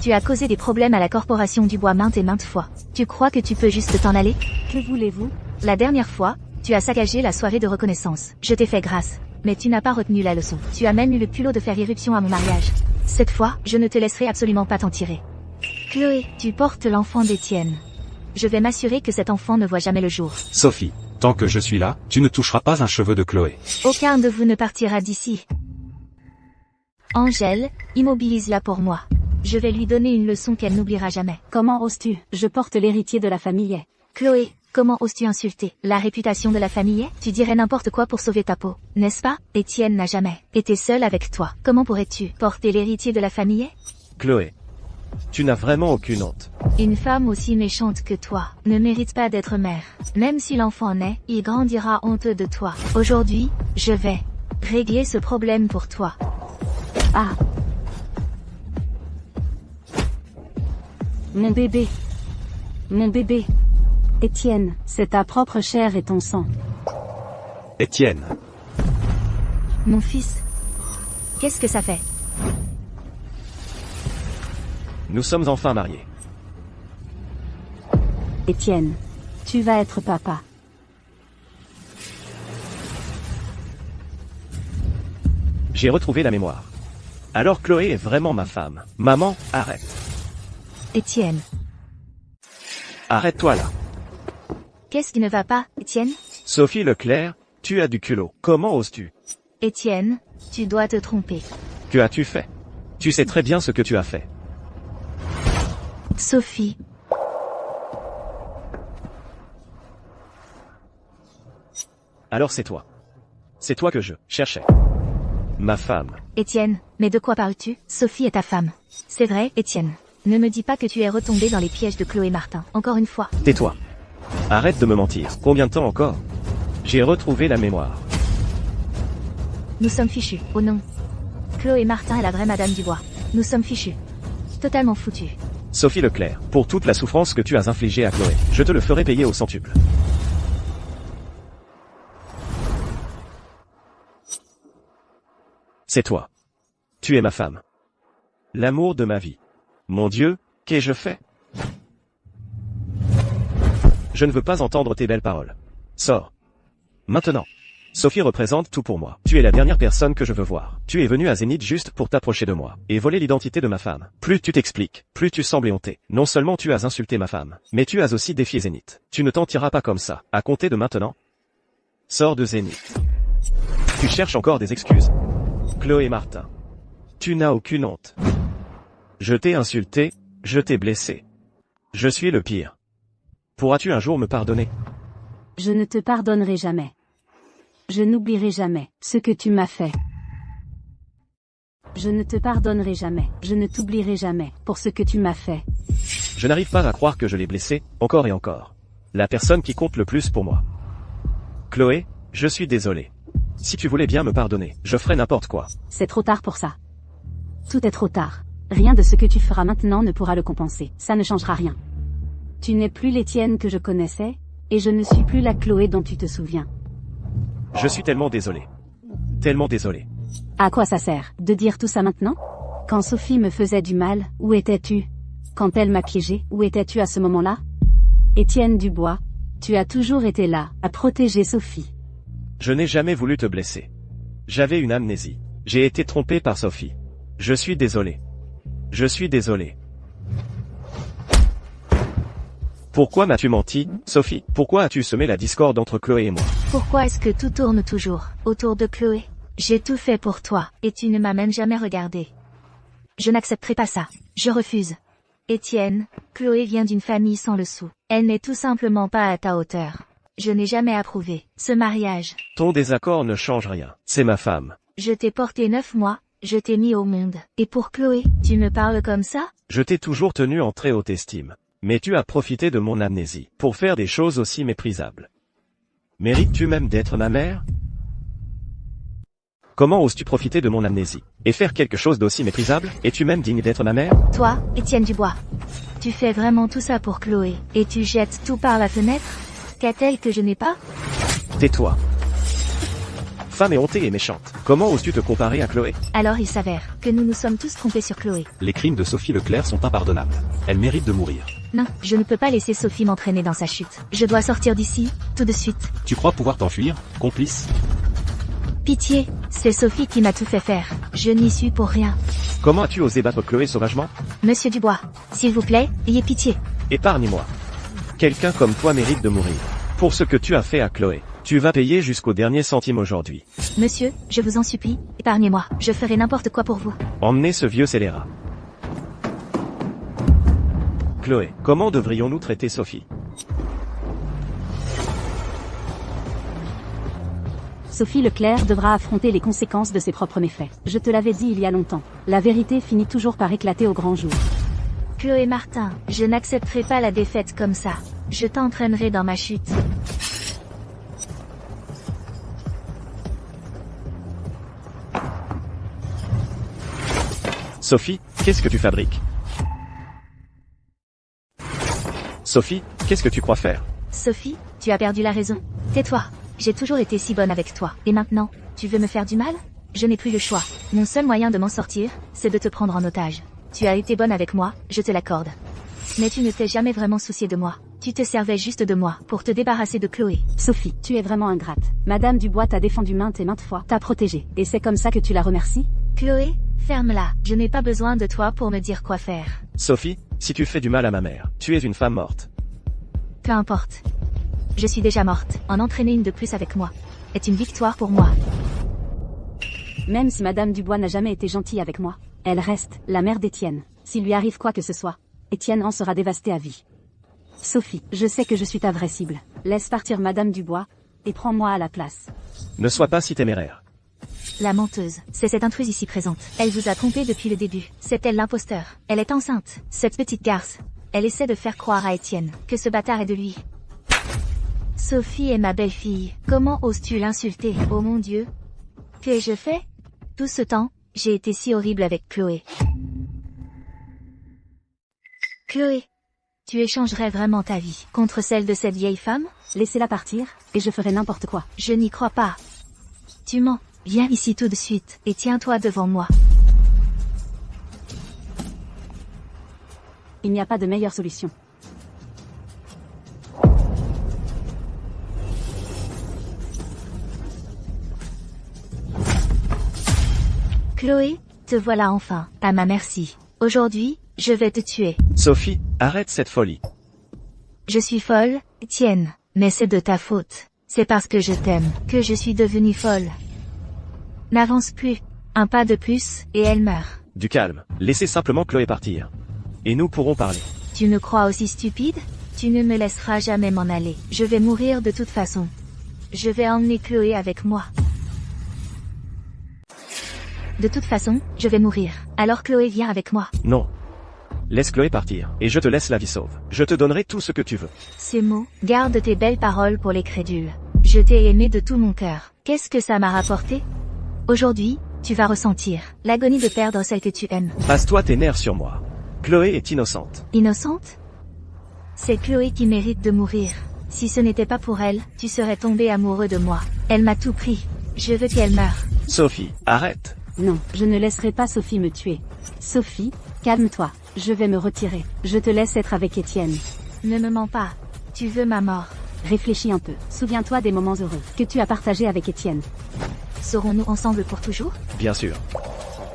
Tu as causé des problèmes à la corporation Dubois maintes et maintes fois. Tu crois que tu peux juste t'en aller? Que voulez-vous? La dernière fois, tu as saccagé la soirée de reconnaissance. Je t'ai fait grâce. Mais tu n'as pas retenu la leçon. Tu as même eu le culot de faire irruption à mon mariage. Cette fois, je ne te laisserai absolument pas t'en tirer. Chloé, tu portes l'enfant d'Étienne. Je vais m'assurer que cet enfant ne voit jamais le jour. Sophie, tant que je suis là, tu ne toucheras pas un cheveu de Chloé. Aucun de vous ne partira d'ici. Angèle, immobilise-la pour moi. Je vais lui donner une leçon qu'elle n'oubliera jamais. Comment oses-tu? Je porte l'héritier de la famille. Chloé, comment oses-tu insulter la réputation de la famille? Tu dirais n'importe quoi pour sauver ta peau, n'est-ce pas? Étienne n'a jamais été seul avec toi. Comment pourrais-tu porter l'héritier de la famille? Chloé. Tu n'as vraiment aucune honte. Une femme aussi méchante que toi ne mérite pas d'être mère. Même si l'enfant naît, il grandira honteux de toi. Aujourd'hui, je vais régler ce problème pour toi. Ah. Mon bébé. Mon bébé. Étienne, c'est ta propre chair et ton sang. Étienne. Mon fils. Qu'est-ce que ça fait? Nous sommes enfin mariés. Étienne, tu vas être papa. J'ai retrouvé la mémoire. Alors Chloé est vraiment ma femme. Maman, arrête. Étienne. Arrête-toi là. Qu'est-ce qui ne va pas, Étienne? Sophie Leclerc, tu as du culot. Comment oses-tu? Étienne, tu dois te tromper. Que as-tu fait? Tu sais très bien ce que tu as fait. Sophie. Alors c'est toi. C'est toi que je cherchais. Ma femme. Étienne, mais de quoi parles-tu? Sophie est ta femme. C'est vrai, Étienne. Ne me dis pas que tu es retombé dans les pièges de Chloé Martin. Encore une fois. Tais-toi. Arrête de me mentir. Combien de temps encore? J'ai retrouvé la mémoire. Nous sommes fichus. Oh non. Chloé Martin est la vraie Madame Dubois. Nous sommes fichus. Totalement foutus. Sophie Leclerc, pour toute la souffrance que tu as infligée à Chloé, je te le ferai payer au centuple. C'est toi. Tu es ma femme. L'amour de ma vie. Mon Dieu, qu'ai-je fait? Je ne veux pas entendre tes belles paroles. Sors. Maintenant. Sophie représente tout pour moi. Tu es la dernière personne que je veux voir. Tu es venu à Zénith juste pour t'approcher de moi et voler l'identité de ma femme. Plus tu t'expliques, plus tu sembles éhonté. Non seulement tu as insulté ma femme, mais tu as aussi défié Zénith. Tu ne t'en tireras pas comme ça. À compter de maintenant. Sors de Zénith. Tu cherches encore des excuses. Chloé Martin. Tu n'as aucune honte. Je t'ai insulté, je t'ai blessé. Je suis le pire. Pourras-tu un jour me pardonner? Je ne te pardonnerai jamais. Je n'oublierai jamais ce que tu m'as fait. Je ne te pardonnerai jamais. Je ne t'oublierai jamais pour ce que tu m'as fait. Je n'arrive pas à croire que je l'ai blessé, encore et encore. La personne qui compte le plus pour moi. Chloé, je suis désolé. Si tu voulais bien me pardonner, je ferais n'importe quoi. C'est trop tard pour ça. Tout est trop tard. Rien de ce que tu feras maintenant ne pourra le compenser. Ça ne changera rien. Tu n'es plus l'Étienne que je connaissais, et je ne suis plus la Chloé dont tu te souviens. Je suis tellement désolé. Tellement désolé. À quoi ça sert de dire tout ça maintenant? Quand Sophie me faisait du mal, où étais-tu? Quand elle m'a piégé, où étais-tu à ce moment-là? Étienne Dubois, tu as toujours été là, à protéger Sophie. Je n'ai jamais voulu te blesser. J'avais une amnésie. J'ai été trompé par Sophie. Je suis désolé. Je suis désolé. Pourquoi m'as-tu menti, Sophie? Pourquoi as-tu semé la discorde entre Chloé et moi? Pourquoi est-ce que tout tourne toujours autour de Chloé? J'ai tout fait pour toi, et tu ne m'as même jamais regardé. Je n'accepterai pas ça. Je refuse. Étienne, Chloé vient d'une famille sans le sou. Elle n'est tout simplement pas à ta hauteur. Je n'ai jamais approuvé ce mariage. Ton désaccord ne change rien. C'est ma femme. Je t'ai porté 9 mois, je t'ai mis au monde. Et pour Chloé, tu me parles comme ça? Je t'ai toujours tenu en très haute estime. Mais tu as profité de mon amnésie pour faire des choses aussi méprisables. Mérites-tu même d'être ma mère? Comment oses-tu profiter de mon amnésie et faire quelque chose d'aussi méprisable? Es-tu même digne d'être ma mère? Toi, Étienne Dubois, tu fais vraiment tout ça pour Chloé, et tu jettes tout par la fenêtre? Qu'a-t-elle que je n'ai pas? Tais-toi. Femme éhontée et méchante. Comment oses-tu te comparer à Chloé? Alors il s'avère que nous nous sommes tous trompés sur Chloé. Les crimes de Sophie Leclerc sont impardonnables. Elle mérite de mourir. Non, je ne peux pas laisser Sophie m'entraîner dans sa chute. Je dois sortir d'ici, tout de suite. Tu crois pouvoir t'enfuir, complice? Pitié, c'est Sophie qui m'a tout fait faire. Je n'y suis pour rien. Comment as-tu osé battre Chloé sauvagement? Monsieur Dubois, s'il vous plaît, ayez pitié. Épargne-moi. Quelqu'un comme toi mérite de mourir. Pour ce que tu as fait à Chloé. Tu vas payer jusqu'au dernier centime aujourd'hui. Monsieur, je vous en supplie, épargnez-moi. Je ferai n'importe quoi pour vous. Emmenez ce vieux scélérat. Chloé, comment devrions-nous traiter Sophie? Sophie Leclerc devra affronter les conséquences de ses propres méfaits. Je te l'avais dit il y a longtemps. La vérité finit toujours par éclater au grand jour. Chloé Martin, je n'accepterai pas la défaite comme ça. Je t'entraînerai dans ma chute. Sophie, qu'est-ce que tu fabriques? Sophie, qu'est-ce que tu crois faire? Sophie, tu as perdu la raison. Tais-toi. J'ai toujours été si bonne avec toi. Et maintenant, tu veux me faire du mal? Je n'ai plus le choix. Mon seul moyen de m'en sortir, c'est de te prendre en otage. Tu as été bonne avec moi, je te l'accorde. Mais tu ne t'es jamais vraiment soucié de moi. Tu te servais juste de moi pour te débarrasser de Chloé. Sophie, tu es vraiment ingrate. Madame Dubois t'a défendu maintes et maintes fois, t'a protégée. Et c'est comme ça que tu la remercies? Chloé, ferme-la. Je n'ai pas besoin de toi pour me dire quoi faire. Sophie, si tu fais du mal à ma mère, tu es une femme morte. Peu importe. Je suis déjà morte. En entraîner une de plus avec moi est une victoire pour moi. Même si Madame Dubois n'a jamais été gentille avec moi, elle reste la mère d'Étienne. S'il lui arrive quoi que ce soit, Étienne en sera dévasté à vie. Sophie, je sais que je suis ta vraie cible. Laisse partir Madame Dubois, et prends-moi à la place. Ne sois pas si téméraire. La menteuse, c'est cette intruse ici présente. Elle vous a trompé depuis le début. C'est elle l'imposteur. Elle est enceinte. Cette petite garce. Elle essaie de faire croire à Étienne que ce bâtard est de lui. Sophie est ma belle-fille. Comment oses-tu l'insulter? Oh mon Dieu. Qu'ai-je fait? Tout ce temps, j'ai été si horrible avec Chloé. Chloé, tu échangerais vraiment ta vie contre celle de cette vieille femme? Laissez-la partir, et je ferai n'importe quoi. Je n'y crois pas. Tu mens. Viens ici tout de suite, et tiens-toi devant moi. Il n'y a pas de meilleure solution. Chloé, te voilà enfin, à ma merci. Aujourd'hui, je vais te tuer. Sophie, arrête cette folie. Je suis folle, Étienne, mais c'est de ta faute. C'est parce que je t'aime que je suis devenue folle. N'avance plus. Un pas de plus, et elle meurt. Du calme, laissez simplement Chloé partir. Et nous pourrons parler. Tu me crois aussi stupide? Tu ne me laisseras jamais m'en aller. Je vais mourir de toute façon. Je vais emmener Chloé avec moi. De toute façon, je vais mourir. Alors Chloé vient avec moi. Non. Laisse Chloé partir, et je te laisse la vie sauve. Je te donnerai tout ce que tu veux. Ces mots, garde tes belles paroles pour les crédules. Je t'ai aimé de tout mon cœur. Qu'est-ce que ça m'a rapporté? Aujourd'hui, tu vas ressentir l'agonie de perdre celle que tu aimes. Passe-toi tes nerfs sur moi. Chloé est innocente. Innocente? C'est Chloé qui mérite de mourir. Si ce n'était pas pour elle, tu serais tombé amoureux de moi. Elle m'a tout pris. Je veux qu'elle meure. Sophie, arrête. Non, je ne laisserai pas Sophie me tuer. Sophie, calme-toi. Je vais me retirer. Je te laisse être avec Étienne. Ne me mens pas. Tu veux ma mort. Réfléchis un peu. Souviens-toi des moments heureux que tu as partagés avec Étienne. Serons-nous ensemble pour toujours? Bien sûr.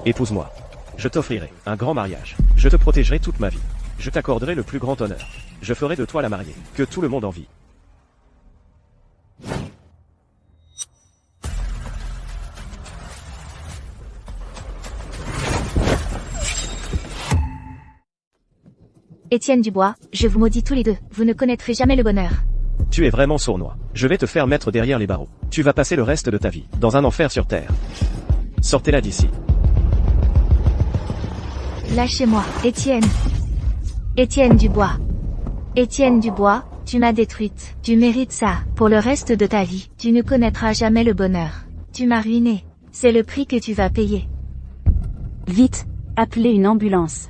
Épouse-moi. Je t'offrirai un grand mariage. Je te protégerai toute ma vie. Je t'accorderai le plus grand honneur. Je ferai de toi la mariée, que tout le monde envie. Étienne Dubois, je vous maudis tous les deux. Vous ne connaîtrez jamais le bonheur. Tu es vraiment sournois. Je vais te faire mettre derrière les barreaux. Tu vas passer le reste de ta vie dans un enfer sur terre. Sortez-la d'ici. Lâchez-moi, Étienne. Étienne Dubois. Étienne Dubois, tu m'as détruite. Tu mérites ça. Pour le reste de ta vie, tu ne connaîtras jamais le bonheur. Tu m'as ruiné. C'est le prix que tu vas payer. Vite, appelez une ambulance.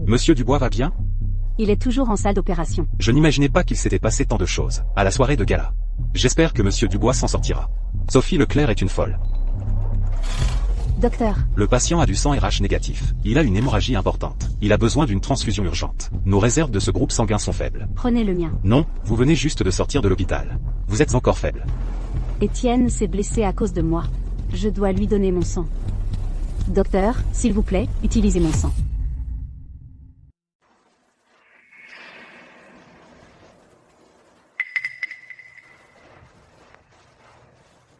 Monsieur Dubois va bien? Il est toujours en salle d'opération. Je n'imaginais pas qu'il s'était passé tant de choses à la soirée de gala. J'espère que Monsieur Dubois s'en sortira. Sophie Leclerc est une folle. Docteur, Le patient a du sang RH négatif. Il a une hémorragie importante. Il a besoin d'une transfusion urgente. Nos réserves de ce groupe sanguin sont faibles. prenez le mien. Non, vous venez juste de sortir de l'hôpital. Vous êtes encore faible. Étienne s'est blessé à cause de moi. Je dois lui donner mon sang. Docteur, s'il vous plaît, utilisez mon sang.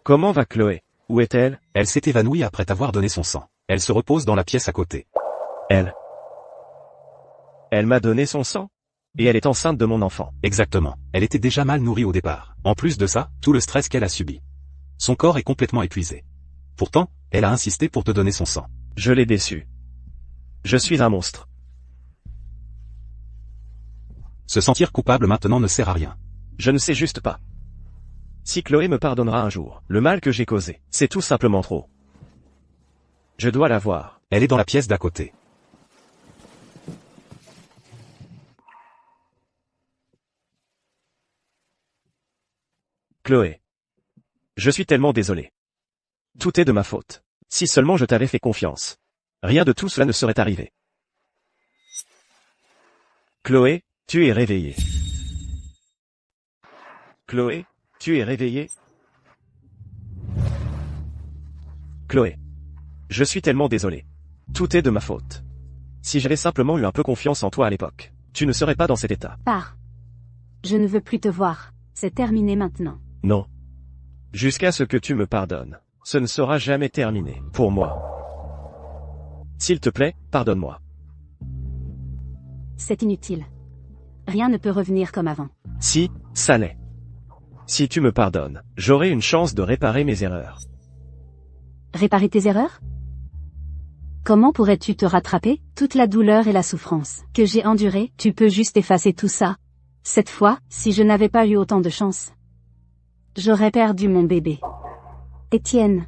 Comment va Chloé? Où est-elle? Elle s'est évanouie après avoir donné son sang. Elle se repose dans la pièce à côté. Elle. Elle m'a donné son sang? Et elle est enceinte de mon enfant. Exactement. Elle était déjà mal nourrie au départ. En plus de ça, tout le stress qu'elle a subi. Son corps est complètement épuisé. Pourtant, elle a insisté pour te donner son sang. Je l'ai déçu. Je suis un monstre. Se sentir coupable maintenant ne sert à rien. Je ne sais juste pas. Si Chloé me pardonnera un jour, le mal que j'ai causé, c'est tout simplement trop. Je dois la voir. Elle est dans la pièce d'à côté. Chloé. Je suis tellement désolé. Tout est de ma faute. Si seulement je t'avais fait confiance. Rien de tout cela ne serait arrivé. Chloé, tu es réveillée. Chloé, tu es réveillée. Chloé. Je suis tellement désolé. Tout est de ma faute. Si j'avais simplement eu un peu confiance en toi à l'époque, tu ne serais pas dans cet état. Pars. Je ne veux plus te voir. C'est terminé maintenant. Non. Jusqu'à ce que tu me pardonnes. Ce ne sera jamais terminé, pour moi. S'il te plaît, pardonne-moi. C'est inutile. Rien ne peut revenir comme avant. Si, ça l'est. Si tu me pardonnes, j'aurai une chance de réparer mes erreurs. Réparer tes erreurs? Comment pourrais-tu te rattraper? Toute la douleur et la souffrance que j'ai endurée, tu peux juste effacer tout ça. Cette fois, si je n'avais pas eu autant de chance, j'aurais perdu mon bébé. Étienne.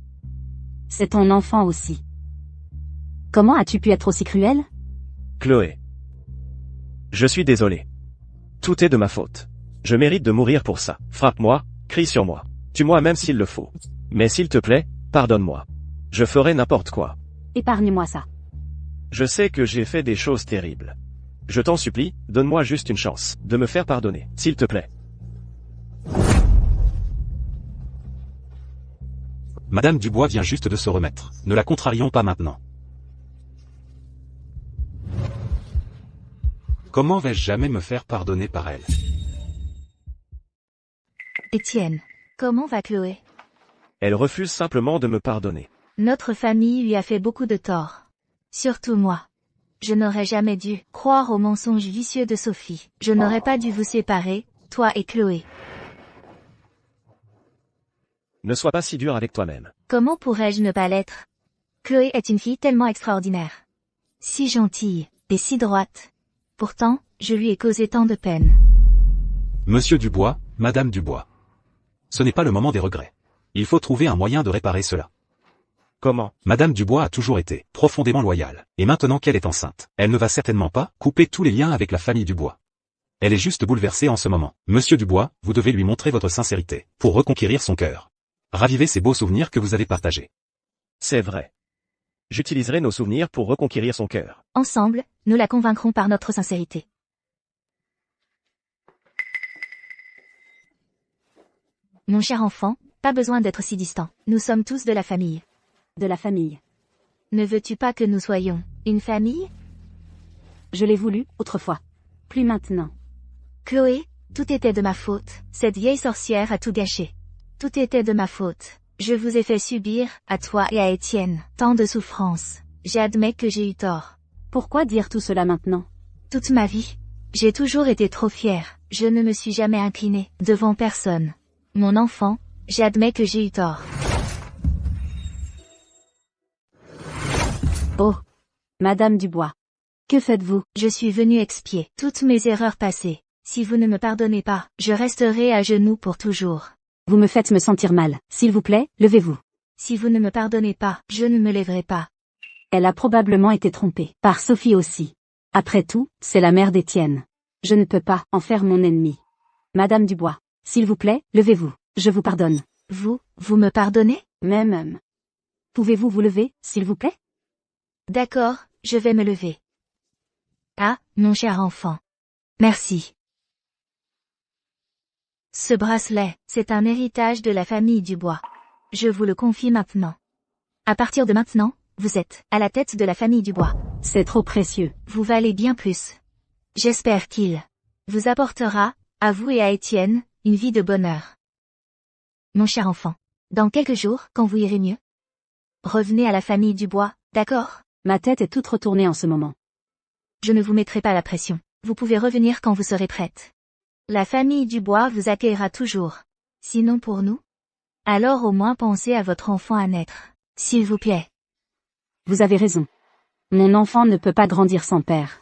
C'est ton enfant aussi. Comment as-tu pu être aussi cruel? Chloé. Je suis désolé. Tout est de ma faute. Je mérite de mourir pour ça. Frappe-moi, crie sur moi. Tue-moi même s'il le faut. Mais s'il te plaît, pardonne-moi. Je ferai n'importe quoi. Épargne-moi ça. Je sais que j'ai fait des choses terribles. Je t'en supplie, donne-moi juste une chance de me faire pardonner, s'il te plaît. Madame Dubois vient juste de se remettre. Ne la contrarions pas maintenant. Comment vais-je jamais me faire pardonner par elle? Étienne. Comment va Chloé? Elle refuse simplement de me pardonner. Notre famille lui a fait beaucoup de tort. Surtout moi. Je n'aurais jamais dû croire aux mensonges vicieux de Sophie. Je n'aurais pas dû vous séparer, toi et Chloé. Ne sois pas si dur avec toi-même. Comment pourrais-je ne pas l'être? Chloé est une fille tellement extraordinaire. Si gentille, et si droite. Pourtant, je lui ai causé tant de peine. Monsieur Dubois, Madame Dubois. Ce n'est pas le moment des regrets. Il faut trouver un moyen de réparer cela. Comment? Madame Dubois a toujours été profondément loyale, et maintenant qu'elle est enceinte, elle ne va certainement pas couper tous les liens avec la famille Dubois. Elle est juste bouleversée en ce moment. Monsieur Dubois, vous devez lui montrer votre sincérité, pour reconquérir son cœur. Ravivez ces beaux souvenirs que vous avez partagés. C'est vrai. J'utiliserai nos souvenirs pour reconquérir son cœur. Ensemble, nous la convaincrons par notre sincérité. Mon cher enfant, pas besoin d'être si distant. Nous sommes tous de la famille. De la famille. Ne veux-tu pas que nous soyons une famille? Je l'ai voulu, autrefois. Plus maintenant. Chloé, tout était de ma faute. Cette vieille sorcière a tout gâché. Tout était de ma faute. Je vous ai fait subir, à toi et à Étienne, tant de souffrances. J'admets que j'ai eu tort. Pourquoi dire tout cela maintenant? Toute ma vie, j'ai toujours été trop fière. Je ne me suis jamais inclinée devant personne. Mon enfant, j'admets que j'ai eu tort. Oh. Madame Dubois. Que faites-vous? Je suis venue expier toutes mes erreurs passées. Si vous ne me pardonnez pas, je resterai à genoux pour toujours. Vous me faites me sentir mal. S'il vous plaît, levez-vous. Si vous ne me pardonnez pas, je ne me lèverai pas. Elle a probablement été trompée. Par Sophie aussi. Après tout, c'est la mère d'Étienne. Je ne peux pas en faire mon ennemi. Madame Dubois. S'il vous plaît, levez-vous. Je vous pardonne. Vous me pardonnez? Même. Pouvez-vous vous lever, s'il vous plaît? D'accord, je vais me lever. Ah, mon cher enfant. Merci. Ce bracelet, c'est un héritage de la famille Dubois. Je vous le confie maintenant. À partir de maintenant, vous êtes à la tête de la famille Dubois. C'est trop précieux. Vous valez bien plus. J'espère qu'il vous apportera, à vous et à Étienne, une vie de bonheur. Mon cher enfant, dans quelques jours, quand vous irez mieux, revenez à la famille Dubois, d'accord? Ma tête est toute retournée en ce moment. Je ne vous mettrai pas la pression. Vous pouvez revenir quand vous serez prête. La famille Dubois vous accueillera toujours. Sinon pour nous, Alors au moins pensez à votre enfant à naître. S'il vous plaît. Vous avez raison. Mon enfant ne peut pas grandir sans père.